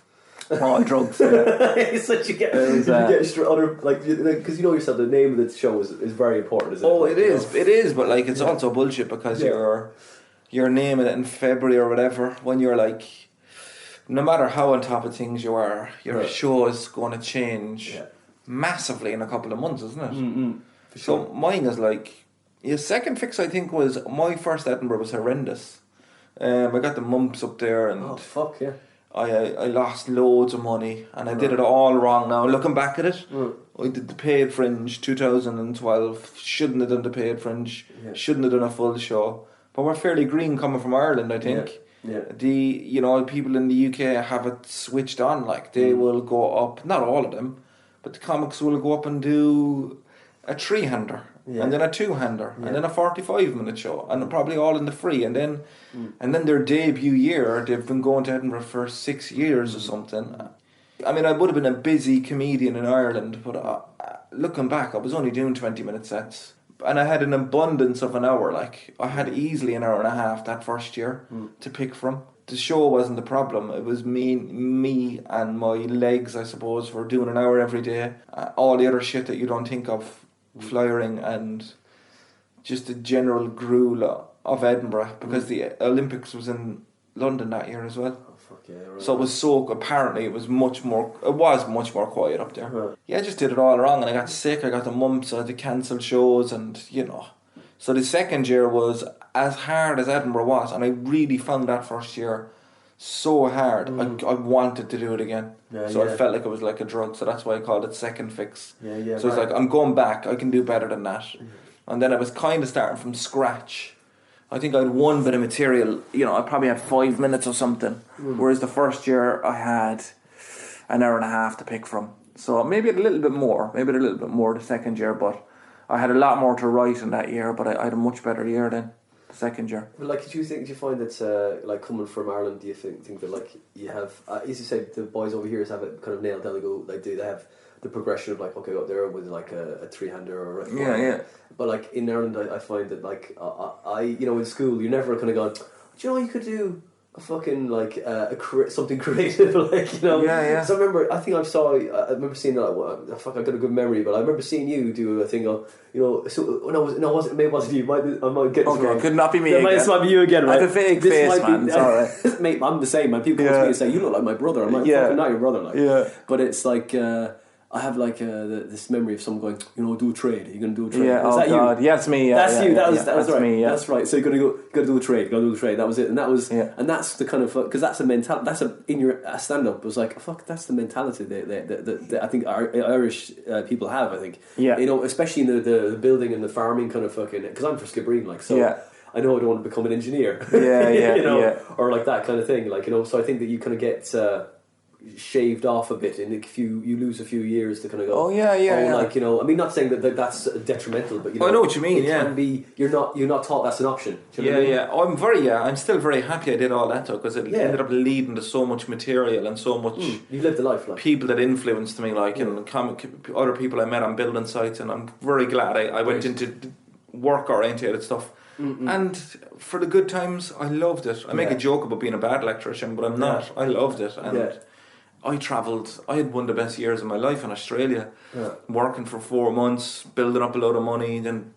Oh, drugs, yeah. So you get other, like, because you know yourself, the name of the show is very important, isn't it? Oh, it is, but like, it's also bullshit because you're naming it in February or whatever, when you're like, no matter how on top of things you are, your show is going to change massively in a couple of months, isn't it? Mm-hmm. For sure. So mine is like, Second Fix, I think, was, my first Edinburgh was horrendous. I got the mumps up there, and oh fuck yeah, I lost loads of money, and I did it all wrong. Now looking back at it, I did the paid fringe 2012. Shouldn't have done the paid fringe. Shouldn't have done a full show. But we're fairly green coming from Ireland, I think. Yeah. The people in the UK have it switched on. Like they will go up, not all of them, but the comics will go up and do a 3-hander. Yeah. And then a 2-hander, and then a 45-minute show, and probably all in the free. And then their debut year, they've been going to Edinburgh for 6 years or something. I mean, I would have been a busy comedian in Ireland, but looking back, I was only doing 20-minute sets, and I had an abundance of an hour. Like I had easily an hour and a half that first year to pick from. The show wasn't the problem. It was me and my legs, I suppose, for doing an hour every day. All the other shit that you don't think of. Flyering and just the general gruel of Edinburgh, because the Olympics was in London that year as well. Oh fuck yeah! Right. So it was apparently it was much more quiet up there. Right. Yeah, I just did it all wrong, and I got sick. I got the mumps. I had to cancel shows, and So the second year was as hard as Edinburgh was, and I really found that first year so hard. I wanted to do it again. I felt like it was like a drug, so that's why I called it Second Fix. So it's like, I'm going back, I can do better than that. And then I was kind of starting from scratch. I think I had one bit of material, I probably had 5 minutes or something, whereas the first year I had an hour and a half to pick from. So maybe a little bit more the second year, but I had a lot more to write in that year, but I had a much better year then. Second year. But like, do you find that like coming from Ireland, do you think that like you have, as you said, the boys over here have it kind of nailed down? They go like, do they have the progression of like, okay, up there with like a 3-hander or a 4-hander? But like in Ireland, I find that like I in school you're never kind of going, do you know you could do a fucking like something creative, like So I remember, I remember seeing that. Fuck, I got a good memory, but I remember seeing you do a thing of, So maybe it wasn't you. I might get this wrong. Could not be me. It might be you again, right? I have a fake face, man. It's alright. Mate, I'm the same, man. People come to me and say, "You look like my brother." I'm like, "Fucking not your brother." Like, but it's like. I have like this memory of someone going, do a trade. You're going to do a trade. Yeah, is that God. you? Yeah, it's me. Yeah, that's you. That was right. Me, yeah. That's right. So you're going to do a trade. Got to do a trade. That was it. And that was, and that's the kind of, because that's a mentality. That's in your stand up. It was like, fuck, that's the mentality that I think Irish people have. I think, especially in the building and the farming kind of fucking. Because I'm from Skibbereen, like so. Yeah. I know I don't want to become an engineer. Or like that kind of thing. Like So I think that you kind of get. shaved off a bit in you lose a few years to kind of go. Oh yeah. Like, you know, I mean, not saying that's detrimental, but you know, I know what you mean. It can be. You're not taught that's an option. Do you know what I mean? I'm still very happy I did all that though, because it ended up leading to so much material and so much. You lived the life, like people that influenced me, like and other people I met on building sites, and I'm very glad I went into work orientated stuff. And for the good times, I loved it. I make a joke about being a bad electrician, but I'm not. I loved it, and I travelled. I had one of the best years of my life in Australia, working for 4 months, building up a load of money, then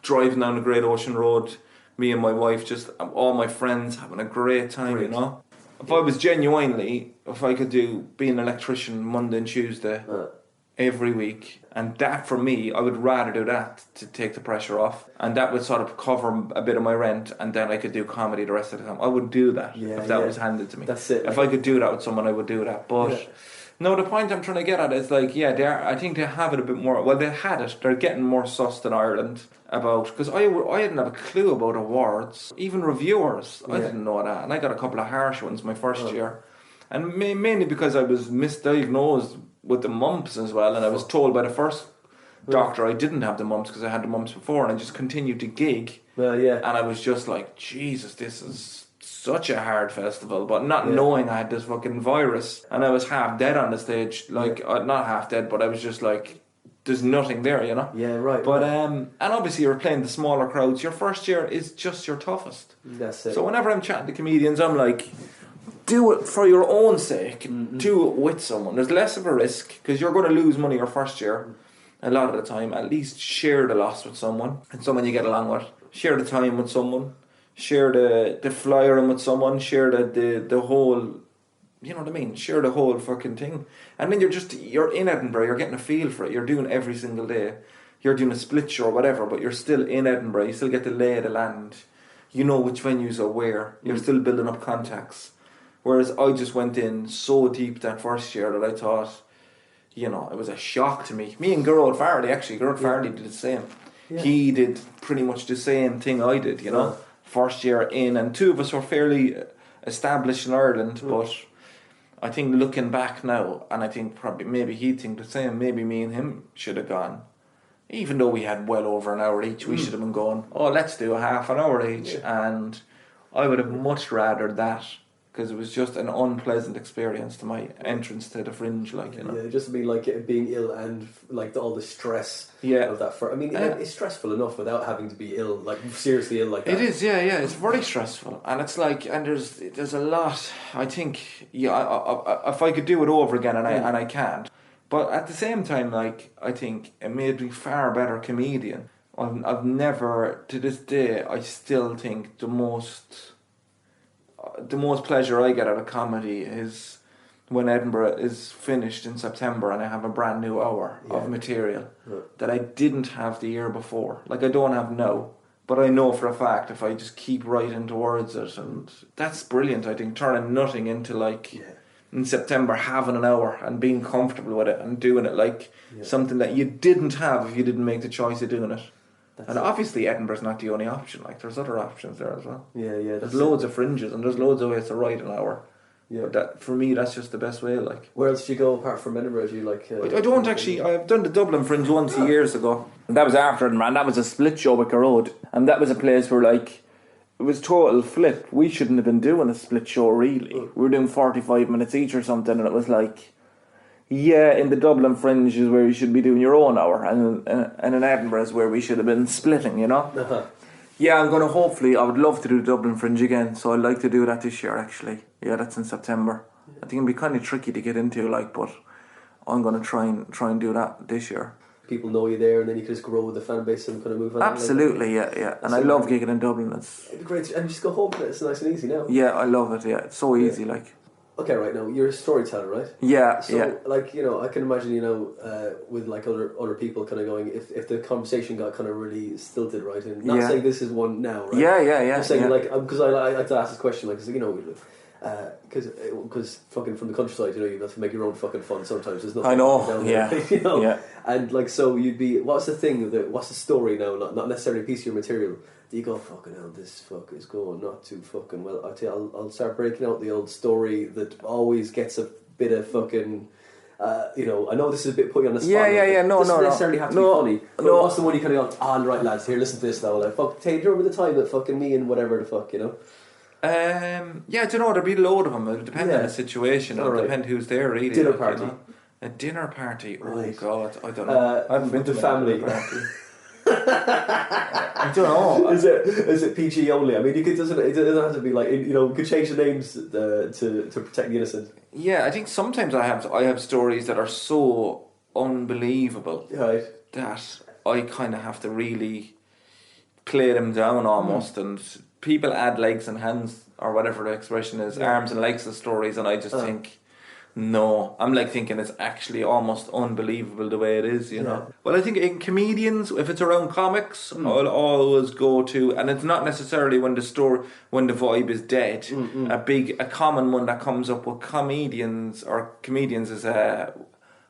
driving down the Great Ocean Road. Me and my wife, just all my friends, having a great time. You know, if I could be an electrician Monday and Tuesday. Every week, and that for me, I would rather do that to take the pressure off, and that would sort of cover a bit of my rent, and then I could do comedy the rest of the time. I would do that if that was handed to me. That's it. If I could do that with someone, I would do that. But no, the point I'm trying to get at is like, I think they have it a bit more. Well, they had it. They're getting more sussed in Ireland about, because I didn't have a clue about awards, even reviewers. I didn't know that, and I got a couple of harsh ones my first year, and mainly because I was misdiagnosed with the mumps as well, and I was told by the first doctor I didn't have the mumps because I had the mumps before, and I just continued to gig. And I was just like, Jesus, this is such a hard festival, but not knowing I had this fucking virus, and I was half dead on the stage, like not half dead, but I was just like, there's nothing there, you know. But and obviously you're playing the smaller crowds. Your first year is just your toughest. That's it. So whenever I'm chatting to comedians, I'm like, do it for your own sake. Do it with someone. There's less of a risk because you're going to lose money your first year. A lot of the time, at least share the loss with someone, and someone you get along with. Share the time with someone. Share the flyering with someone. Share the whole, you know what I mean. Share the whole fucking thing. And then you're in Edinburgh. You're getting a feel for it. You're doing it every single day. You're doing a split show or whatever, but you're still in Edinburgh. You still get to lay the land. You know which venues are where. You're still building up contacts. Whereas I just went in so deep that first year that I thought, you know, it was a shock to me. Me and Gerard Farley did the same. He did pretty much the same thing I did, you know. First year in, and two of us were fairly established in Ireland, but I think looking back now, and I think probably maybe he'd think the same, maybe me and him should have gone. Even though we had well over an hour each, we should have been going, let's do a half an hour each. And I would have much rather that, because it was just an unpleasant experience to my entrance to the Fringe, like, you know. Yeah, just being like being ill and like all the stress of that. I mean, it's stressful enough without having to be ill, like seriously ill like that. It is, it's very stressful, and it's like, and there's a lot. I think, if I could do it over again, and I can't, but at the same time, like, I think it made me far better comedian. I've never, to this day, I still think the most pleasure I get out of comedy is when Edinburgh is finished in September and I have a brand new hour of material that I didn't have the year before. Like, I don't have now, but I know for a fact if I just keep writing towards it, and that's brilliant. I think turning nothing into, like, in September, having an hour and being comfortable with it and doing it like something that you didn't have if you didn't make the choice of doing it. And obviously Edinburgh's not the only option, like there's other options there as well. There's loads of fringes and there's loads of ways to write an hour. But that, for me, that's just the best way, like. Where else did you go apart from Edinburgh? Do you like I don't actually. I've done the Dublin Fringe once years ago. And that was after Edinburgh, and that was a split show with Road. And that was a place where, like, it was total flip. We shouldn't have been doing a split show, really. We were doing 45 minutes each or something, and it was like, in the Dublin Fringe is where you should be doing your own hour, and in Edinburgh is where we should have been splitting, you know? I'm going to I would love to do the Dublin Fringe again, so I'd like to do that this year, actually. That's in September. I think it'll be kind of tricky to get into, like, but I'm going to try and do that this year. People know you there, and then you can just grow with the fan base and kind of move on. Absolutely, And I love gigging in Dublin. It'd be great, and just go home. It's nice and easy now. I love it. It's so easy, like. Okay, right now you're a storyteller, right? Like, you know, I can imagine, you know, with like other people kind of going, if the conversation got kind of really stilted, right? And not saying this is one now, right? Yeah. I'm saying like, because I like to ask this question, like, 'cause, you know, Because fucking from the countryside, you have to make your own fucking fun sometimes. There's nothing I know, down yeah. there, Yeah. And like, so you'd be, what's the story now, not necessarily a piece of your material, that you go, fucking hell, this fuck is going not too fucking well. I'll start breaking out the old story that always gets a bit of fucking... I know this is a bit putting on the spot. Yeah. No, doesn't necessarily have to be funny. But no. what's the one you kind of go, right, lads, here, listen to this now. Like, fuck, do you remember the time that fucking me and whatever the fuck, I don't know, there'd be a load of them. It'll depend on the situation. It'll depend who's there, really. Dinner party. A dinner party? Right. Oh, God, I don't know. I haven't been to the family. I don't know. Is it PG only? I mean, it doesn't have to be like, you could change the names to protect the innocent. Yeah, I think sometimes I have stories that are so unbelievable that I kind of have to really play them down almost, and people add legs and hands, or whatever the expression is, arms and legs to stories, and I just think, no. I'm like thinking it's actually almost unbelievable the way it is, you know. Well, I think in comedians, if it's around comics, I'll always go to, and it's not necessarily when the vibe is dead. A common one that comes up with comedians is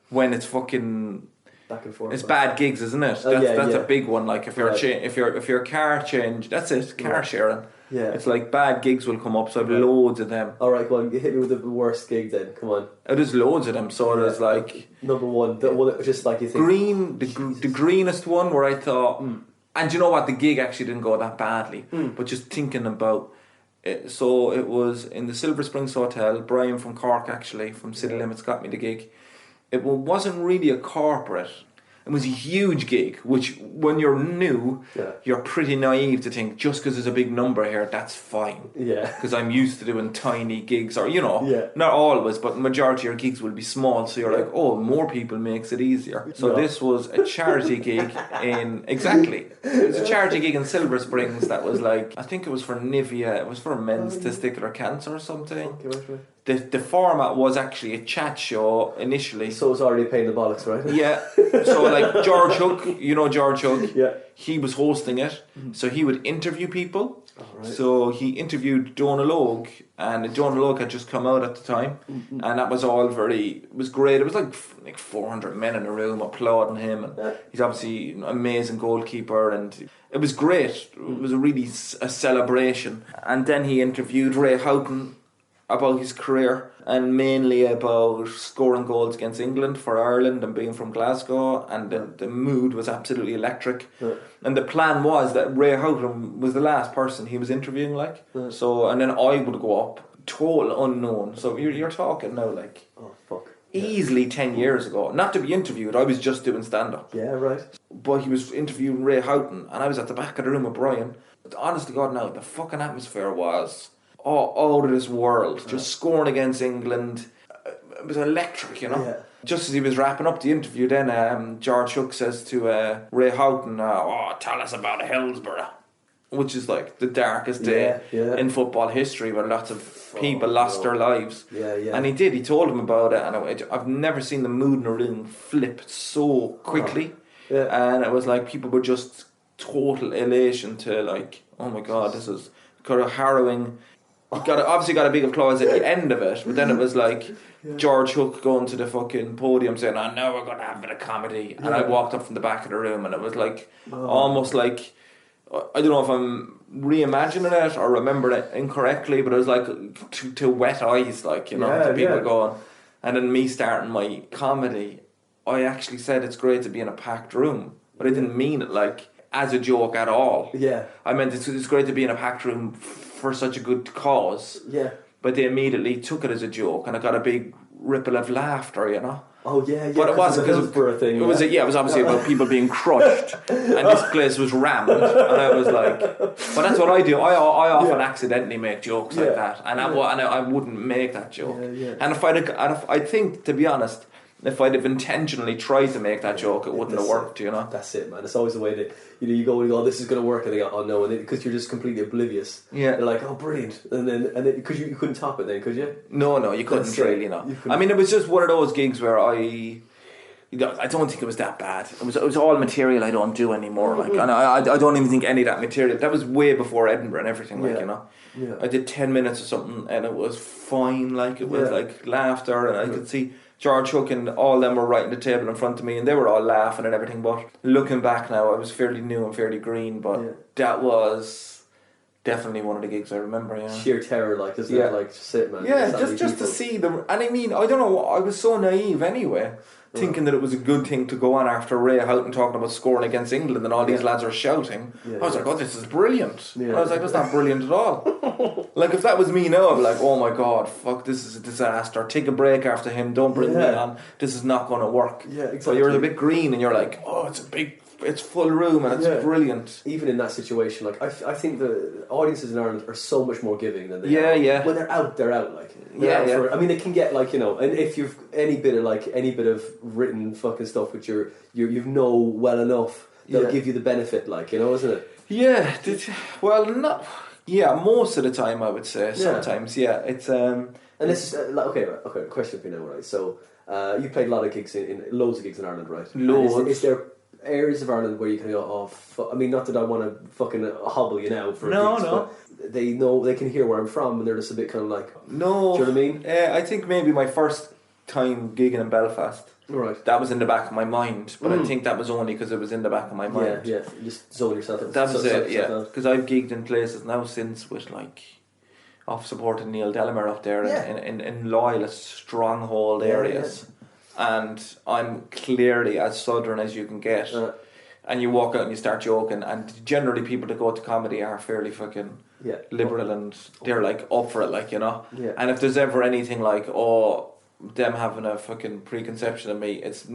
when it's fucking back and forth. It's bad gigs, isn't it? That's a big one. Like if your car change, that's it. Car sharing. Yeah. It's like bad gigs will come up. So I've loads of them. All right, go on. You hit me with the worst gig then. Come on. There's loads of them. So there's like number one, the one that just like you think the greenest one where I thought, and you know what, the gig actually didn't go that badly. But just thinking about it, so it was in the Silver Springs Hotel. Brian from Cork, actually from City Limits, got me the gig. It wasn't really a corporate. It was a huge gig, which when you're new, you're pretty naive to think just because there's a big number here, that's fine. Yeah. Because I'm used to doing tiny gigs, or not always, but the majority of your gigs will be small. So you're like, oh, more people makes it easier. So this was a charity gig it was a charity gig in Silver Springs that was like, I think it was for Nivea. It was for men's testicular cancer or something. Okay, right. The format was actually a chat show initially. So it was already paying the bollocks, right? Yeah. So like George Hook, George Hook, he was hosting it. So he would interview people. Right. So he interviewed Donal Logue, and Donal Logue had just come out at the time, and that was all it was great. It was like 400 men in a room applauding him, and he's obviously an amazing goalkeeper, and it was great. It was a celebration. And then he interviewed Ray Houghton about his career, and mainly about scoring goals against England for Ireland and being from Glasgow, and the mood was absolutely electric. And the plan was that Ray Houghton was the last person he was interviewing, so, and then I would go up, total unknown. So you're talking now like easily 10 years ago, not to be interviewed. I was just doing stand-up. Yeah, right. But he was interviewing Ray Houghton, and I was at the back of the room with Brian. But honest to God, now the fucking atmosphere was out of this world, just scoring against England. It was electric, Just as he was wrapping up the interview, then George Hook says to Ray Houghton, tell us about Hillsborough, which is like the darkest day in football history, where lots of people lost their lives. And he told him about it, and I've never seen the mood in a room flip so quickly. And it was like people were just total elation to like, oh my God, this is kind of harrowing. Obviously got a big applause at the end of it, but then it was like George Hook going to the fucking podium saying, now we're going to have a bit of comedy. And I walked up from the back of the room, and it was like almost like, I don't know if I'm reimagining it or remembering it incorrectly, but it was like to wet eyes, to people going. And then me starting my comedy, I actually said it's great to be in a packed room, but I didn't mean it like as a joke at all. Yeah. I meant it's great to be in a packed room for such a good cause. Yeah. But they immediately took it as a joke, and I got a big ripple of laughter, Oh yeah, But it wasn't because it was obviously about people being crushed, and this place was rammed, and I was like, but that's what I do. I often accidentally make jokes like that, and I wouldn't make that joke. And if I think, to be honest, if I'd have intentionally tried to make that joke, it wouldn't have worked, That's it, man. It's always the way that, you go and you go, oh, this is going to work, and they go, oh no, and because you're just completely oblivious. Yeah. They're like, oh, brilliant. And then because you couldn't top it then, could you? No, you couldn't really, no. I mean, it was just one of those gigs where I I don't think it was that bad. It was all material I don't do anymore. Like, and I don't even think any of that material. That was way before Edinburgh and everything. Like, you know, I did 10 minutes or something, and it was fine. Like, it was like laughter, and I could see George Hook and all them were right at the table in front of me, and they were all laughing and everything. But looking back now, I was fairly new and fairly green, but that was definitely one of the gigs I remember. Yeah, sheer terror, like, isn't it? Like, just sit, man. Yeah, just to see them. And I mean, I don't know. I was so naive anyway, thinking that it was a good thing to go on after Ray Houghton talking about scoring against England and all these lads are shouting. I was like, oh, this is brilliant. And I was like, that's not brilliant at all. Like, if that was me now, I'd be like, oh my God, fuck, this is a disaster. Take a break after him. Don't bring me on. This is not going to work. Yeah, exactly. But you're a bit green and you're like, oh, it's full room and it's brilliant. Even in that situation, like, I think the audiences in Ireland are so much more giving than they are. Yeah. When they're out, like. I mean, they can get, like, you know, and if you've any bit of written fucking stuff which you know well enough, they'll give you the benefit, like, you know, isn't it? Yeah. Well, not. Yeah, most of the time I would say. Sometimes, it's. And this is okay. Question for you now, right? So, you played a lot of gigs in loads of gigs in Ireland, right? Loads. Is there areas of Ireland where you can go, I mean, not that I want to fucking hobble you now for gigs, but they know, they can hear where I'm from, and they're just a bit kind of like, no. Do you know what I mean? I think maybe my first time gigging in Belfast, right, that was in the back of my mind, but I think that was only because it was in the back of my mind. Yeah, you just zone yourself out. That was it, because I've gigged in places now since with, like, off supporting Neil Delamare up there in loyalist stronghold areas. And I'm clearly as southern as you can get. And you walk out and you start joking, and generally people that go to comedy are fairly fucking liberal, and they're like up for it, like, you know. And if there's ever anything like, them having a fucking preconception of me, it's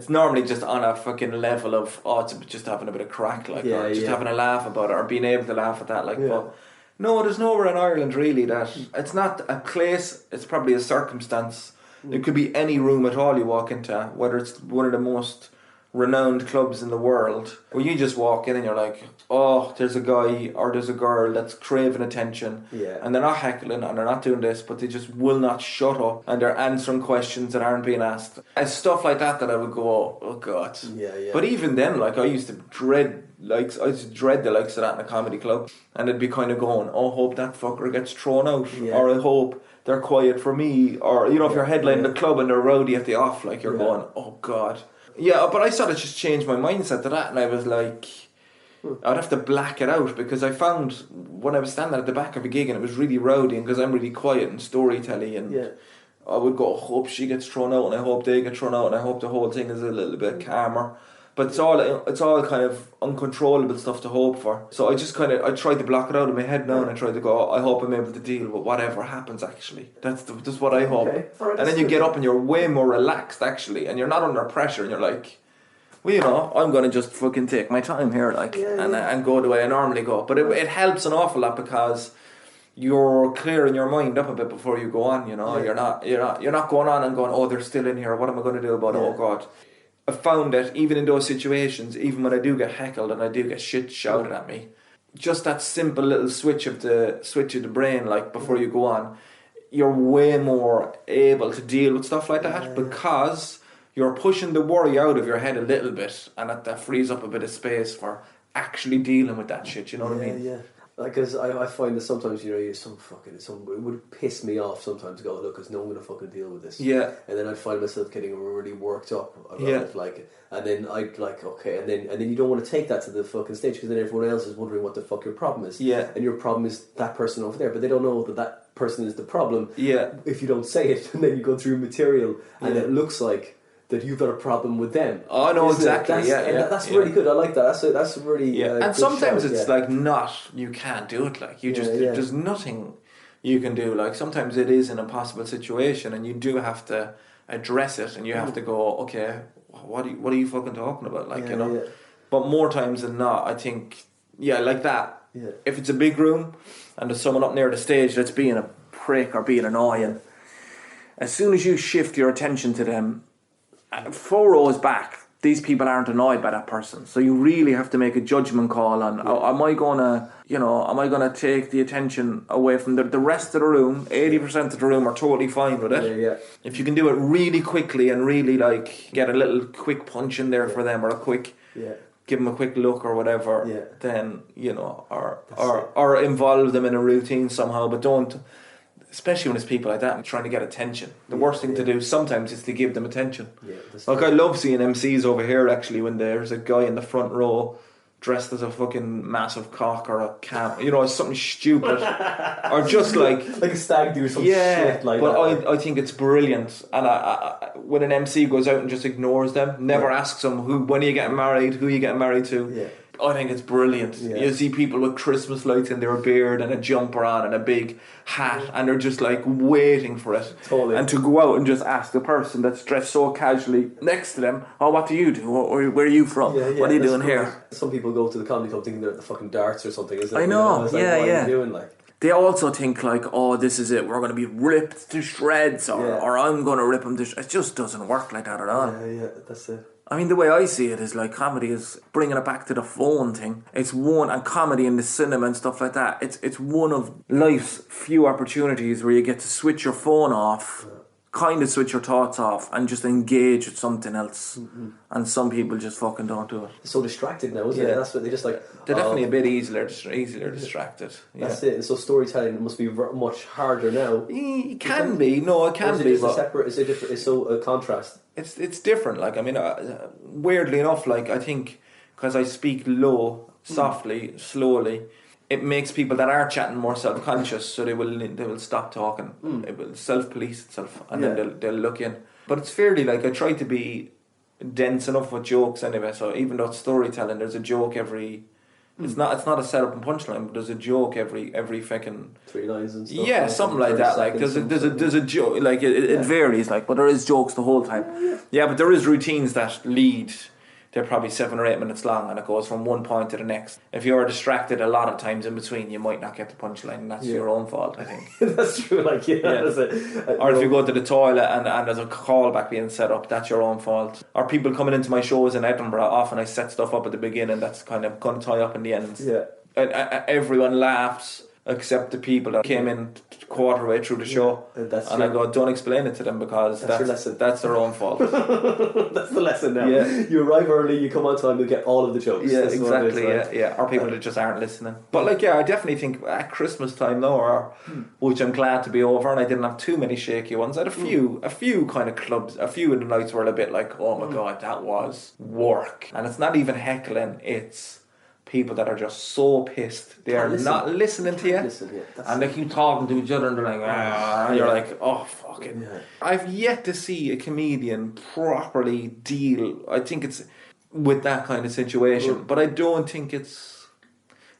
normally just on a fucking level of, it's just having a bit of crack, like, or just having a laugh about it, or being able to laugh at that, like. But no, there's nowhere in Ireland really that it's not a place, it's probably a circumstance. It could be any room at all you walk into, whether it's one of the most renowned clubs in the world, where you just walk in and you're like, oh, there's a guy or there's a girl that's craving attention, and they're not heckling and they're not doing this, but they just will not shut up, and they're answering questions that aren't being asked. And stuff like that I would go, oh God. But even then, like, I used to dread the likes of that in a comedy club, and it'd be kind of going, oh, hope that fucker gets thrown out, or I hope they're quiet for me, or, you know, if you're headlining the club and they're rowdy at the off, like, you're going, oh God. Yeah, but I sort of just changed my mindset to that, and I was like, I'd have to black it out, because I found when I was standing at the back of a gig and it was really rowdy, and because I'm really quiet and storytelling, and I would go, I hope she gets thrown out, and I hope they get thrown out, and I hope the whole thing is a little bit calmer. But it's all kind of uncontrollable stuff to hope for. So I just I tried to block it out of my head now, and I tried to go, I hope I'm able to deal with whatever happens, actually. That's what I hope. Right, and then you get up and you're way more relaxed, actually, and you're not under pressure, and you're like, well, you know, I'm going to just fucking take my time here, like, and go the way I normally go. But it helps an awful lot, because you're clearing your mind up a bit before you go on, you know. You're not going on and going, oh, they're still in here, what am I going to do about it? Oh God. I found that even in those situations, even when I do get heckled and I do get shit shouted at me, just that simple little switch of the brain, like, before you go on, you're way more able to deal with stuff like that, because you're pushing the worry out of your head a little bit, and that frees up a bit of space for actually dealing with that shit, you know what I mean? Yeah. Like, because I find that sometimes, you know, it would piss me off sometimes to go, look, because no, I'm going to fucking deal with this. Yeah. And then I'd find myself getting really worked up about it, like, and then I'd like, okay, and then you don't want to take that to the fucking stage, because then everyone else is wondering what the fuck your problem is. Yeah. And your problem is that person over there, but they don't know that person is the problem. Yeah. If you don't say it, and then you go through material, and it looks like that you've got a problem with them. Oh no, exactly. That's really good. I like that. That's really and sometimes it's like you can't do it. Like, you just there's nothing you can do. Like, sometimes it is an impossible situation, and you do have to address it, and you have to go, okay, what are you fucking talking about? Like, you know. But more times than not, I think like that. Yeah. If it's a big room and there's someone up near the stage that's being a prick or being annoying, as soon as you shift your attention to them, 4 rows back, these people aren't annoyed by that person. So you really have to make a judgment call on, am I gonna take the attention away from the rest of the room? 80% of the room are totally fine with it. Yeah. If you can do it really quickly and really like get a little quick punch in there for them, or a quick give them a quick look or whatever, then or involve them in a routine somehow, but don't. Especially when it's people like that and trying to get attention. The worst thing to do sometimes is to give them attention. Like, I love seeing MCs over here actually when there's a guy in the front row dressed as a fucking massive cock or a cat, something stupid. Or just like a stag do some shit like but that. I think it's brilliant. And I when an MC goes out and just ignores them, never asks them, when are you getting married? Who are you getting married to? I think it's brilliant. You see people with Christmas lights in their beard and a jumper on and a big hat, and they're just like waiting for it. Totally. And to go out and just ask the person that's dressed so casually next to them, what do you do? Or where are you from? What are you doing here? Some people go to the comedy club thinking they're at the fucking darts or something, isn't it? I know, What are you doing, like? They also think like, this is it, we're going to be ripped to shreds, or I'm going to rip them to shreds. It just doesn't work like that at all. Yeah, that's it. I mean, the way I see it is like comedy is bringing it back to the phone thing. It's one, and comedy in the cinema and stuff like that. It's one of life's few opportunities where you get to switch your phone off, kind of switch your thoughts off, and just engage with something else. And some people just fucking don't do it. They're so distracted now, isn't it? That's what they just like. They're definitely a bit easier distracted. That's it. So storytelling must be much harder now. It can be. No, it can be. Is it separate? Is it different? It's so a contrast. It's different. Like, I mean, weirdly enough, like, I think because I speak low, softly, slowly, it makes people that are chatting more self-conscious, so they will stop talking. It will self-police itself, and then they'll look in. But it's fairly like, I try to be dense enough with jokes anyway. So even though it's storytelling, there's a joke every. It's not a setup and punchline, but there's a joke every fucking 3 lines and stuff. Yeah, something like that. Like there's a joke. Like it varies. Like, but there is jokes the whole time. Yeah, but there is routines that lead. They're probably 7 or 8 minutes long, and it goes from one point to the next. If you're distracted a lot of times in between, you might not get the punchline, and that's your own fault, I think. That's true. Like that's it. Or if you go to the toilet and there's a callback being set up, that's your own fault. Or people coming into my shows in Edinburgh, often I set stuff up at the beginning that's kind of going to tie up in the ends. Yeah. Everyone laughs except the people that came in quarter way through the show, and I go, don't explain it to them, because that's your lesson. That's their own fault. That's the lesson now. You arrive early, you come on time, you get all of the jokes. That's exactly. Or people that just aren't listening. But like, I definitely think at Christmas time though, which I'm glad to be over, and I didn't have too many shaky ones. I had a few kind of clubs, a few of the nights were a bit like, oh my god, that was work. And it's not even heckling, it's people that are just so pissed they are not listening to you, and they keep talking to each other, and they're like, and you're like, oh fucking. I've yet to see a comedian properly deal, I think it's with that kind of situation, but I don't think it's,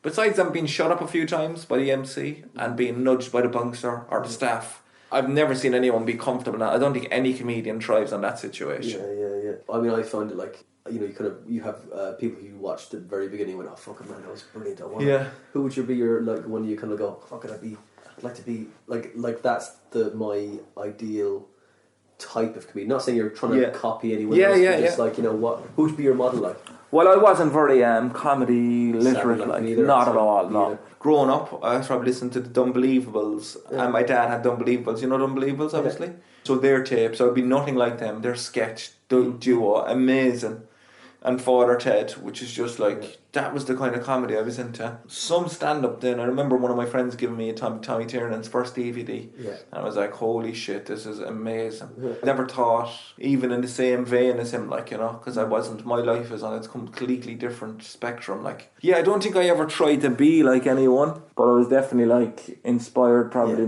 besides them being shut up a few times by the MC and being nudged by the bouncer or the staff, I've never seen anyone be comfortable. I don't think any comedian thrives on that situation. I mean, I found it like, you have people who watched the very beginning and went, oh fucking man, that was brilliant. Who would be your, like, one you kind of go, how could I be, I'd like to be like that's my ideal type of comedian. Not saying you're trying to copy anyone else, but just like, who would be your model like? Well, I wasn't very comedy literate, not at all. No. Growing up, I was probably listening to the Dumbelievables, and my dad had Dumbelievables. You know Dumbelievables, obviously. So their tapes, I would be nothing like them. Their sketch, duo, amazing. And Father Ted, which is just like, that was the kind of comedy I was into. Some stand-up then, I remember one of my friends giving me a Tommy Tiernan's first DVD, and I was like, holy shit, this is amazing. Never thought, even in the same vein as him, like, because I wasn't, my life is on its completely different spectrum, like. Yeah, I don't think I ever tried to be like anyone, but I was definitely like inspired probably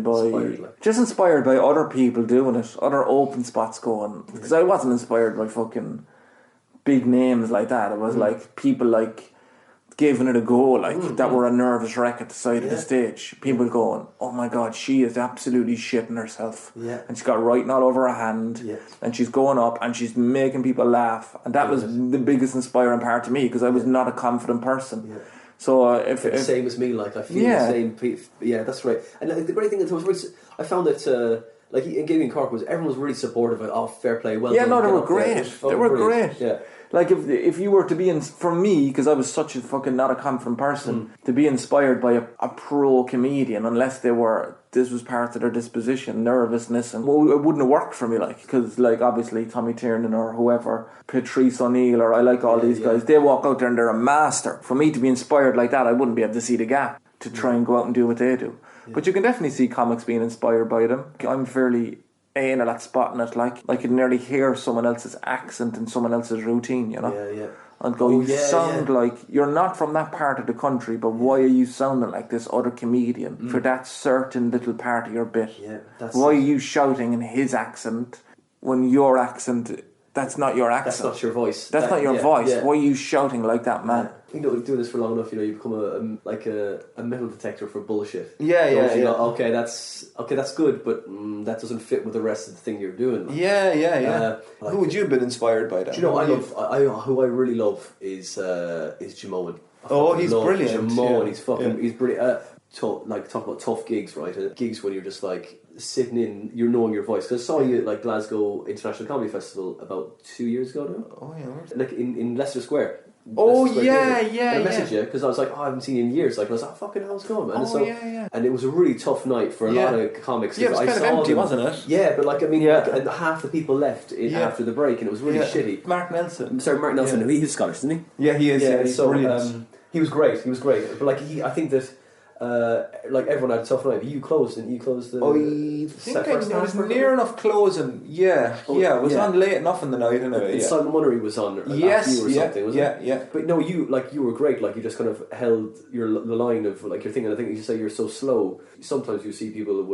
inspired by other people doing it, other open spots going, because I wasn't inspired by fucking big names like that. It was like people like giving it a go, like that were a nervous wreck at the side of the stage. People going, oh my god, she is absolutely shitting herself, and she's got writing all over her hand, and she's going up and she's making people laugh, and that was the biggest inspiring part to me, because I was not a confident person. So if same as me, like I feel the same. Yeah, that's right. And the great thing is, I found that like in Galway Cork was everyone was really supportive of fair play. Well done, they were great. They were great. Yeah. Like if you were to be for me, because I was such a fucking not a confident person, to be inspired by a pro comedian, unless this was part of their disposition, nervousness, and it wouldn't have worked for me, like, because like obviously Tommy Tiernan or whoever, Patrice O'Neill, or I like all these guys, they walk out there and they're a master. For me to be inspired like that, I wouldn't be able to see the gap to try and go out and do what they do. But you can definitely see comics being inspired by them. I'm fairly anal at spotting it, like I could nearly hear someone else's accent in someone else's routine, you know. And go, you sound like you're not from that part of the country, but why are you sounding like this other comedian for that certain little part of your bit? Why are you shouting in his accent when your accent, that's not your accent? That's not your voice. That's not your voice. Why are you shouting like that, man? You know, doing this for long enough, you know, you become a metal detector for bullshit. Okay, that's good, but that doesn't fit with the rest of the thing you're doing. Like. Who would you have been inspired by then? Do you know, who I really love is Jamoan. He's brilliant. Jamoan, he's brilliant. Talk about tough gigs, right? Gigs when you're just like sitting in, you're knowing your voice. Because I saw you at like Glasgow International Comedy Festival about 2 years ago now. Like in Leicester Square. I messaged you because I was like, I haven't seen you in years. Like, I was like, fucking how's it going, man? And it was a really tough night for a lot of comics. Yeah, it was kind of empty, wasn't it? Yeah, but like, I mean, and half the people left after the break, and it was really shitty. Mark Nelson. Mark Nelson. He's Scottish, isn't he? Yeah, he is. Yeah, so brilliant. He was great. But like, I think that. Like everyone had a tough night, but you closed the. I think I was near enough closing. It was on late enough in the night anyway. Simon Munnery was on. After you or something, wasn't it? But no, you were great. Like you just kind of held the line of like your thing, and I think you say you're so slow. Sometimes you see people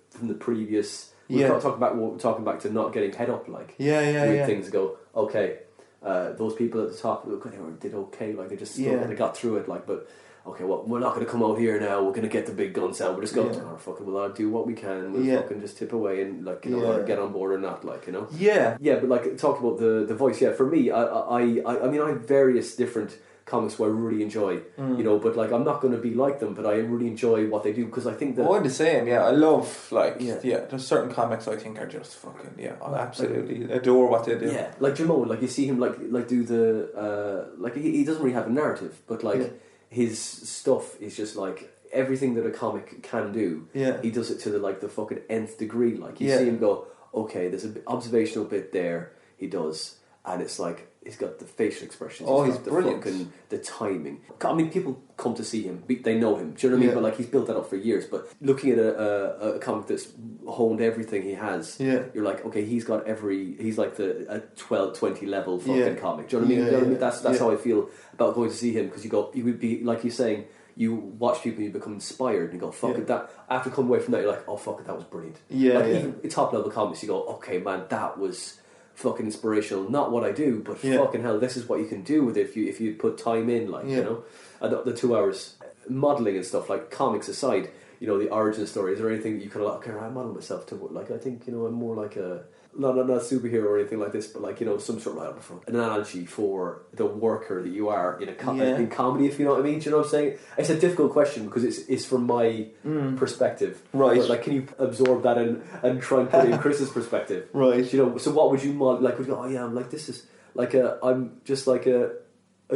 from the previous. Talking back to not getting head up, like things go okay. Those people at the top they did okay, like they just they got through it, like but. Okay, well, we're not going to come out here now. We're going to get the big guns out. We're just going, we'll do what we can. We'll fucking just tip away and like get on board or not, like you know. Yeah. But like talk about the voice. Yeah, for me, I mean, I have various different comics who I really enjoy, you know. But like, I'm not going to be like them, but I really enjoy what they do because I think that. I'm the same. Yeah, I love there's certain comics I think are just fucking I absolutely adore what they do. Yeah, like Jamal, like you see him like do the like he doesn't really have a narrative, but like. Yeah. His stuff is just like everything that a comic can do. Yeah, he does it to the fucking nth degree. Like you see him go, okay, there's an observational bit there. He does, and it's like he's got the facial expressions. He's brilliant. The timing. I mean, people come to see him. They know him. Do you know what I mean? But like he's built that up for years. But looking at a comic that's honed everything he has, you're like, okay, he's like a 12, 20 level fucking comic. Do you know what I mean? You know what I mean? That's how I feel about going to see him because you would be like you're saying. You watch people, you become inspired, and you go, "Fuck it!" That after coming away from that, you're like, "Oh fuck it, that was brilliant." Even top level comics, you go, "Okay, man, that was." Fucking inspirational, not what I do, but fucking hell, this is what you can do with it if you put time in, like you know. And the 2 hours modelling and stuff, like comics aside, you know, the origin story. Is there anything that you kind of like? Okay, I model myself to like. I think you know, I'm more like a not a superhero or anything like this, but like you know, some sort of an analogy for the worker that you are in in comedy, if you know what I mean. Do you know what I'm saying? It's a difficult question because it's from my perspective, right? But like, can you absorb that and try and put it in Chris's perspective, right? You know, so what would you model? Like, would you go, oh yeah, I'm like this is like I'm just like a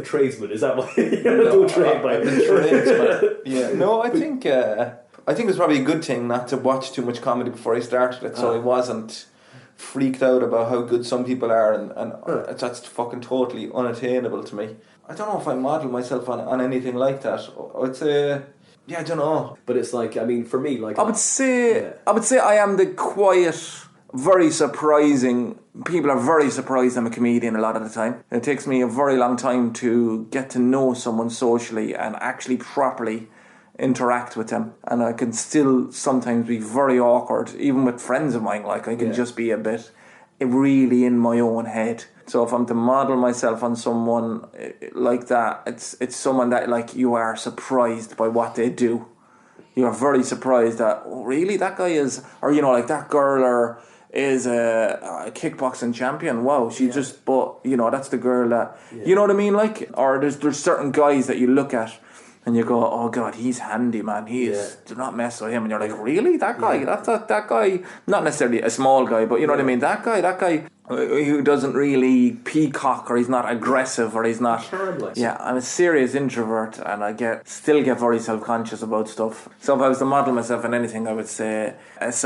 tradesman. Is that what you're doing? Tradesman. Yeah. No, I think it was probably a good thing not to watch too much comedy before I started it, so I wasn't freaked out about how good some people are, and that's fucking totally unattainable to me. I don't know if I model myself on anything like that. I would say, I don't know. But it's like, I mean, for me, like I would say I am the quiet, very surprising. People are very surprised I'm a comedian a lot of the time. It takes me a very long time to get to know someone socially and actually properly interact with them, and I can still sometimes be very awkward, even with friends of mine. Like I can just be a bit really in my own head. So if I'm to model myself on someone like that, it's someone that like you are surprised by what they do. You are very surprised that really that guy is, or you know, like that girl is a kickboxing champion. Wow, she just, but you know, that's the girl that you know what I mean. Like, or there's certain guys that you look at. And you go, oh God, he's handy, man. He is. Do not mess with him. And you're like, really? That guy? That guy? Not necessarily a small guy, but you know what I mean. That guy. who doesn't really peacock, or he's not aggressive, or he's not. Harmless. Yeah, I'm a serious introvert, and I still get very self-conscious about stuff. So if I was to model myself in anything, I would say what's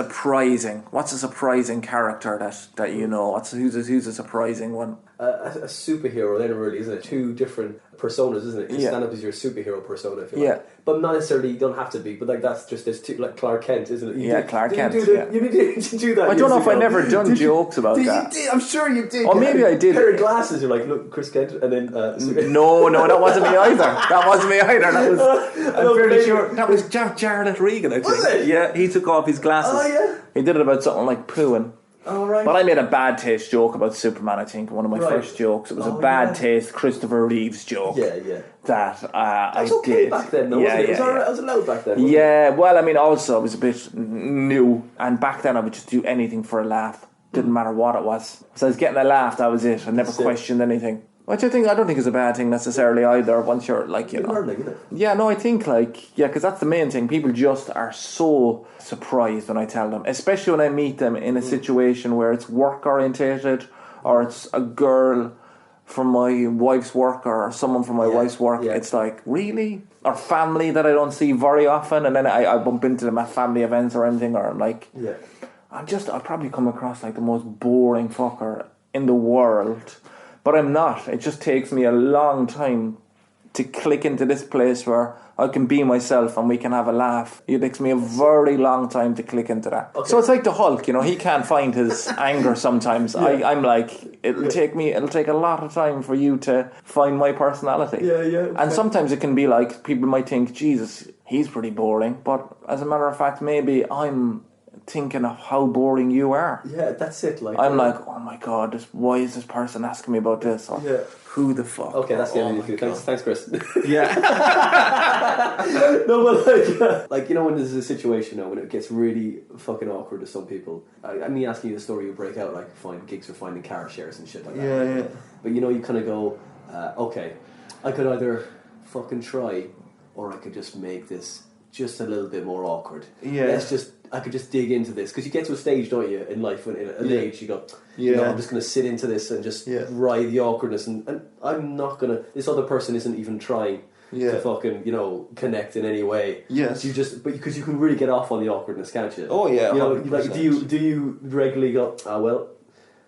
a surprising character that you know? Who's a surprising one? A superhero, then, really, isn't it? Two different personas, isn't it? Stand-up is your superhero persona, if you like. But not necessarily, you don't have to be, but like that's just this, like Clark Kent, isn't it? Clark Kent. You need to do that. I don't know if I never done jokes about that. You did, I'm sure you did. Or maybe I did. Pair of glasses, you're like, look, Chris Kent, and then... No, that wasn't me either. That was... I'm fairly sure that was Jared Regan, I think. Was it? Yeah, he took off his glasses. Oh, yeah? He did it about something like pooing. Oh, right. But I made a bad taste joke about Superman, I think, one of my first jokes. It was a bad taste Christopher Reeves joke. Yeah. That I was okay did. back then, though, wasn't it? It was allowed back then, wasn't it? Well, I mean, also, I was a bit new. And back then, I would just do anything for a laugh. Didn't matter what it was. So I was getting a laugh, that was it. I never questioned anything. Which I don't think is a bad thing necessarily either, once you're like, you know. Learning, isn't it? Yeah, no, I think because that's the main thing. People just are so surprised when I tell them, especially when I meet them in a situation where it's work orientated, or it's a girl from my wife's work, or someone from my wife's work. It's like, really? Or family that I don't see very often, and then I bump into them at family events or anything, or I'm like, I'll probably come across like the most boring fucker in the world. But I'm not. It just takes me a long time to click into this place where I can be myself and we can have a laugh. It takes me a very long time to click into that. Okay. So it's like the Hulk, you know, he can't find his anger sometimes. I'm like, it'll take a lot of time for you to find my personality. Yeah. Okay. And sometimes it can be like, people might think, Jesus, he's pretty boring. But as a matter of fact, maybe I'm thinking of how boring you are. Yeah, that's it. Like, I'm like, oh my God, why is this person asking me about this? Or, who the fuck? Okay, that's the end of it. Thanks, Chris. Yeah. No, but like, you know, when there's a situation when it gets really fucking awkward to some people. I mean, asking you the story you break out, like find gigs or finding car shares and shit like that. Yeah. But you know, you kind of go, okay, I could either fucking try, or I could just make this just a little bit more awkward. Yeah. I could just dig into this, because you get to a stage, don't you, in life, when in an age you go, no, I'm just going to sit into this and just ride the awkwardness, and I'm not going to. This other person isn't even trying to fucking, you know, connect in any way. Yes. Because you can really get off on the awkwardness, can't you? Oh yeah. You know, like, do you regularly go, well,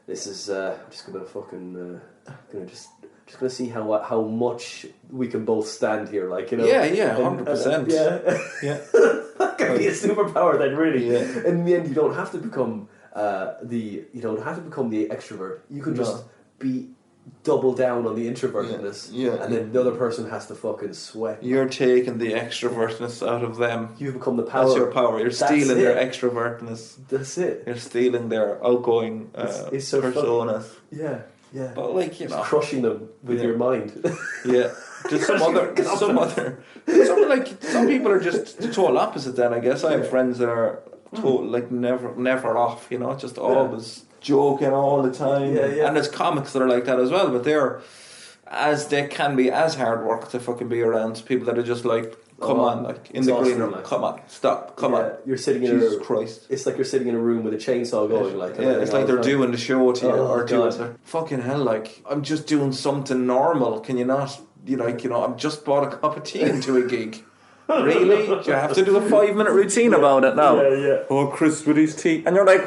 this is I'm just going to fucking just going to see how much we can both stand here, like, you know. Yeah, 100%. Yeah. That could be a superpower then, really. Yeah. In the end, you don't have to become the extrovert. You can just be double down on the introvertedness, and then the other person has to fucking sweat. You're taking the extrovertness out of them. You've become the power. That's your power. You're stealing their extrovertness. That's it. You're stealing their outgoing it's so personas. Fun. Yeah. But like, you know, crushing them with your mind. Just some people are just the total opposite. Then I guess I have friends that are total, like, never off. You know, just always joking all the time. And there's comics that are like that as well, but they can be as hard work to fucking be around people that are just like, come on, like, in the green room, come on, stop, come on. You're sitting in Jesus Christ. It's like you're sitting in a room with a chainsaw going, like. It's like they're doing the show to you, or doing fucking hell, like, I'm just doing something normal. Can you not, I've just bought a cup of tea into a gig. Really? Do you have to do a 5-minute routine about it now? Yeah. Oh, Chris with his tea, and you're like,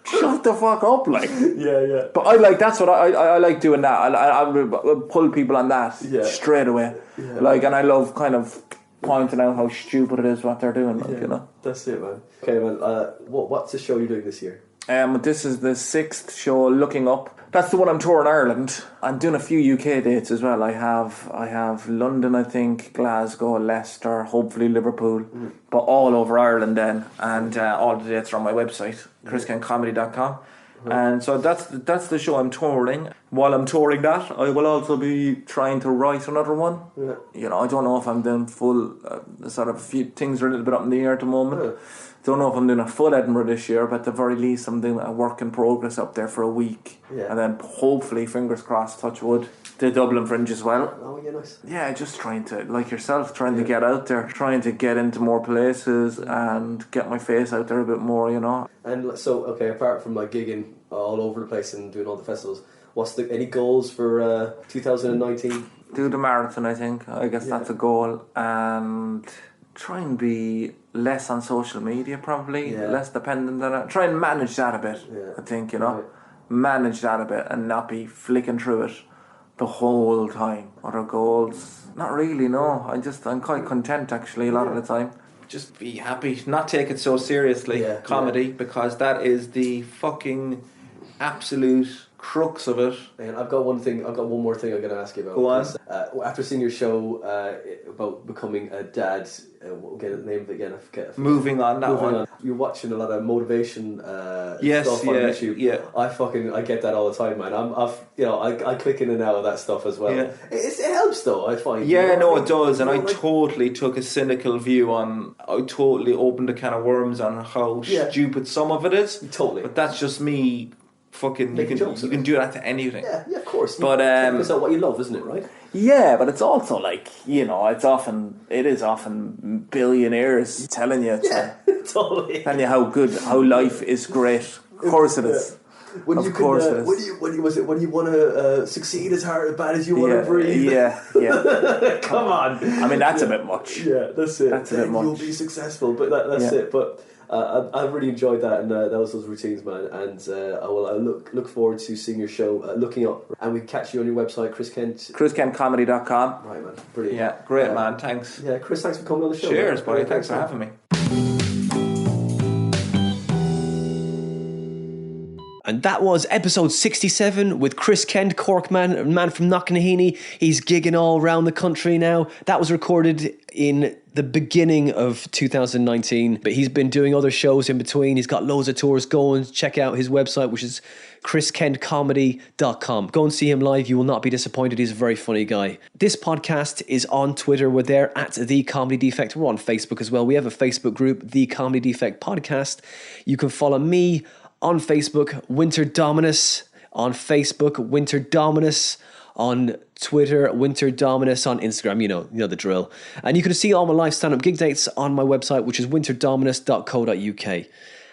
shut the fuck up, like. Yeah. But that's what I like doing that. I pull people on that straight away. Yeah. Like, and I love kind of pointing out how stupid it is what they're doing, like, you know. That's it, man. Okay, well, what's the show you're doing this year? This is the 6th show, Looking Up. That's the one I'm touring Ireland. I'm doing a few UK dates as well. I have London, I think, Glasgow, Leicester, hopefully Liverpool, but all over Ireland then. And all the dates are on my website, chriskencomedy.com. And so that's the show I'm touring. while I'm touring that, I will also be trying to write another one. Yeah. You know, I don't know if I'm doing full, sort of a few things are a little bit up in the air at the moment. Yeah. Don't know if I'm doing a full Edinburgh this year, but at the very least I'm doing a work in progress up there for a week. Yeah. And then hopefully, fingers crossed, touch wood, the Dublin Fringe as well. Oh, yeah, nice. Yeah, just trying to, like yourself, trying to get out there, trying to get into more places and get my face out there a bit more, you know. And so, okay, apart from like gigging all over the place and doing all the festivals, what's any goals for 2019? Do the marathon, I think. I guess that's a goal. And try and be less on social media, probably. Less dependent on it. Try and manage that a bit, I think, you know. Right. Manage that a bit and not be flicking through it the whole time. Other goals? Not really, no. I'm quite content, actually, a lot of the time. Just be happy. Not take it so seriously, comedy, because that is the fucking absolute crux of it. And I've got one more thing I'm going to ask you about. Go on. After seeing your show about becoming a dad, we'll get the name of it again. I forget. Moving on. You're watching a lot of motivation stuff on YouTube. Yeah. I get that all the time, man. I click in and out of that stuff as well. Yeah. It helps though, I find. Yeah, it does. And I totally took a cynical view on. I totally opened a can of worms on how stupid some of it is. Totally. But that's just me. Fucking, you can do that to anything. Yeah, of course. But it's not what you love, isn't it? Right? Yeah, but it's also like, you know, it is often billionaires telling you, totally, telling you how life is great. Of course it is. When you want to succeed as bad as you want to breathe. Yeah. Come on. I mean, that's a bit much. Yeah, that's it. That's a bit much. You'll be successful, but that's it. But I've really enjoyed that, and those routines, man. And I look forward to seeing your show, looking up, and we catch you on your website, Chris Kent. ChrisKentComedy.com. Right, man. Brilliant. Yeah, great, man. Thanks. Yeah, Chris, thanks for coming on the show. Cheers, buddy. Thanks for having me. And that was episode 67 with Chris Kent, Cork man, a man from Knocknaheeny. He's gigging all around the country now. That was recorded in the beginning of 2019, but he's been doing other shows in between. He's got loads of tours going. Check out his website, which is chriskentcomedy.com. Go and see him live. You will not be disappointed. He's a very funny guy. This podcast is on Twitter. We're there at The Comedy Defect. We're on Facebook as well. We have a Facebook group, The Comedy Defect Podcast. You can follow me on Facebook, Winter Dominus. On Facebook, Winter Dominus. On Twitter, Winter Dominus. On Instagram, you know the drill. And you can see all my live stand-up gig dates on my website, which is winterdominus.co.uk.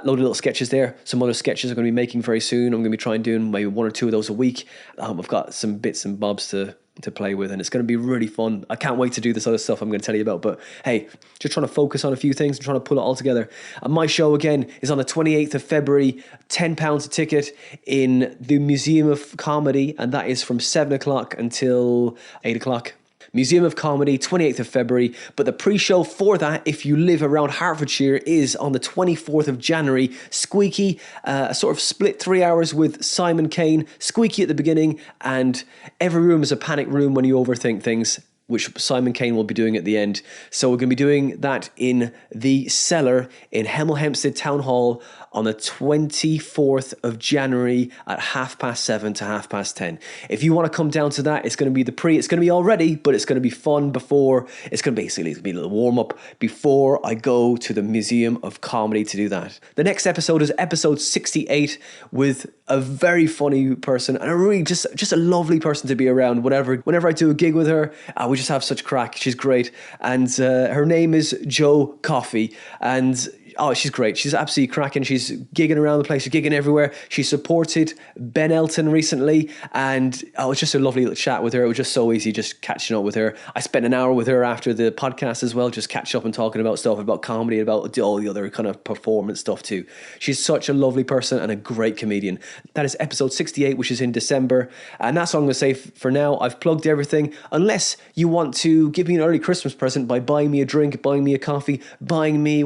Load of little sketches there. Some other sketches I'm going to be making very soon. I'm going to be trying doing maybe 1 or 2 of those a week. I've got some bits and bobs to play with, and it's going to be really fun. I can't wait to do this other stuff I'm going to tell you about, but hey, just trying to focus on a few things and trying to pull it all together. And my show again is on the 28th of February, £10 a ticket in the Museum of Comedy, and that is from 7 o'clock until 8 o'clock. Museum of Comedy, 28th of February, but the pre-show for that, if you live around Hertfordshire, is on the 24th of January. Squeaky, a sort of split 3 hours with Simon Kane. Squeaky at the beginning, and every room is a panic room when you overthink things, which Simon Kane will be doing at the end. So we're going to be doing that in the Cellar in Hemel Hempstead Town Hall on the 24th of January at 7:30 to 10:30. If you want to come down to that, it's going to be it's going to be all ready, but it's going to be fun before. It's going to basically be a little warm up before I go to the Museum of Comedy to do that. The next episode is episode 68 with a very funny person and a really just a lovely person to be around. Whenever I do a gig with her, we just have such crack. She's great, and her name is Jo Coffey, and she's great. She's absolutely cracking. She's gigging around the place. She's gigging everywhere. She supported Ben Elton recently, and it was just a lovely little chat with her. It was just so easy just catching up with her. I spent an hour with her after the podcast as well, just catching up and talking about stuff, about comedy, about all the other kind of performance stuff too. She's such a lovely person and a great comedian. That is episode 68, which is in December, and that's all I'm going to say for now. I've plugged everything, unless you want to give me an early Christmas present by buying me a drink, buying me a coffee, buying me,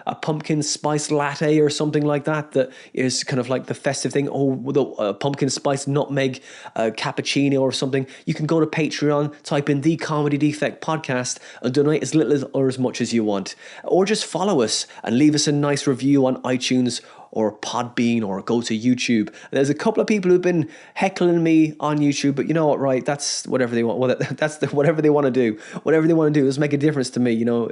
a pumpkin spice latte or something like that is kind of like the festive thing, with a pumpkin spice nutmeg cappuccino or something. You can go to Patreon, type in The Comedy Defect Podcast and donate as little or as much as you want. Or just follow us and leave us a nice review on iTunes or Podbean or go to YouTube. And there's a couple of people who've been heckling me on YouTube, but you know what, right? That's whatever they want. Well, whatever they want to do. Whatever they want to do doesn't make a difference to me. You know,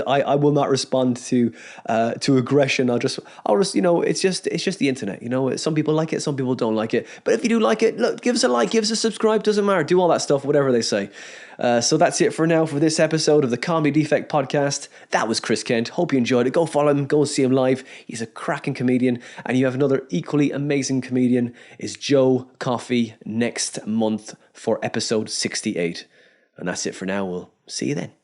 I will not respond to aggression. I'll just, you know, it's just the internet. You know, some people like it, some people don't like it. But if you do like it, look, give us a like, give us a subscribe. Doesn't matter. Do all that stuff, whatever they say. So that's it for now for this episode of the Comedy Defect podcast. That was Chris Kent. Hope you enjoyed it. Go follow him. Go and see him live. He's a cracking comedian. And you have another equally amazing comedian is Joe Coffey next month for episode 68. And that's it for now. We'll see you then.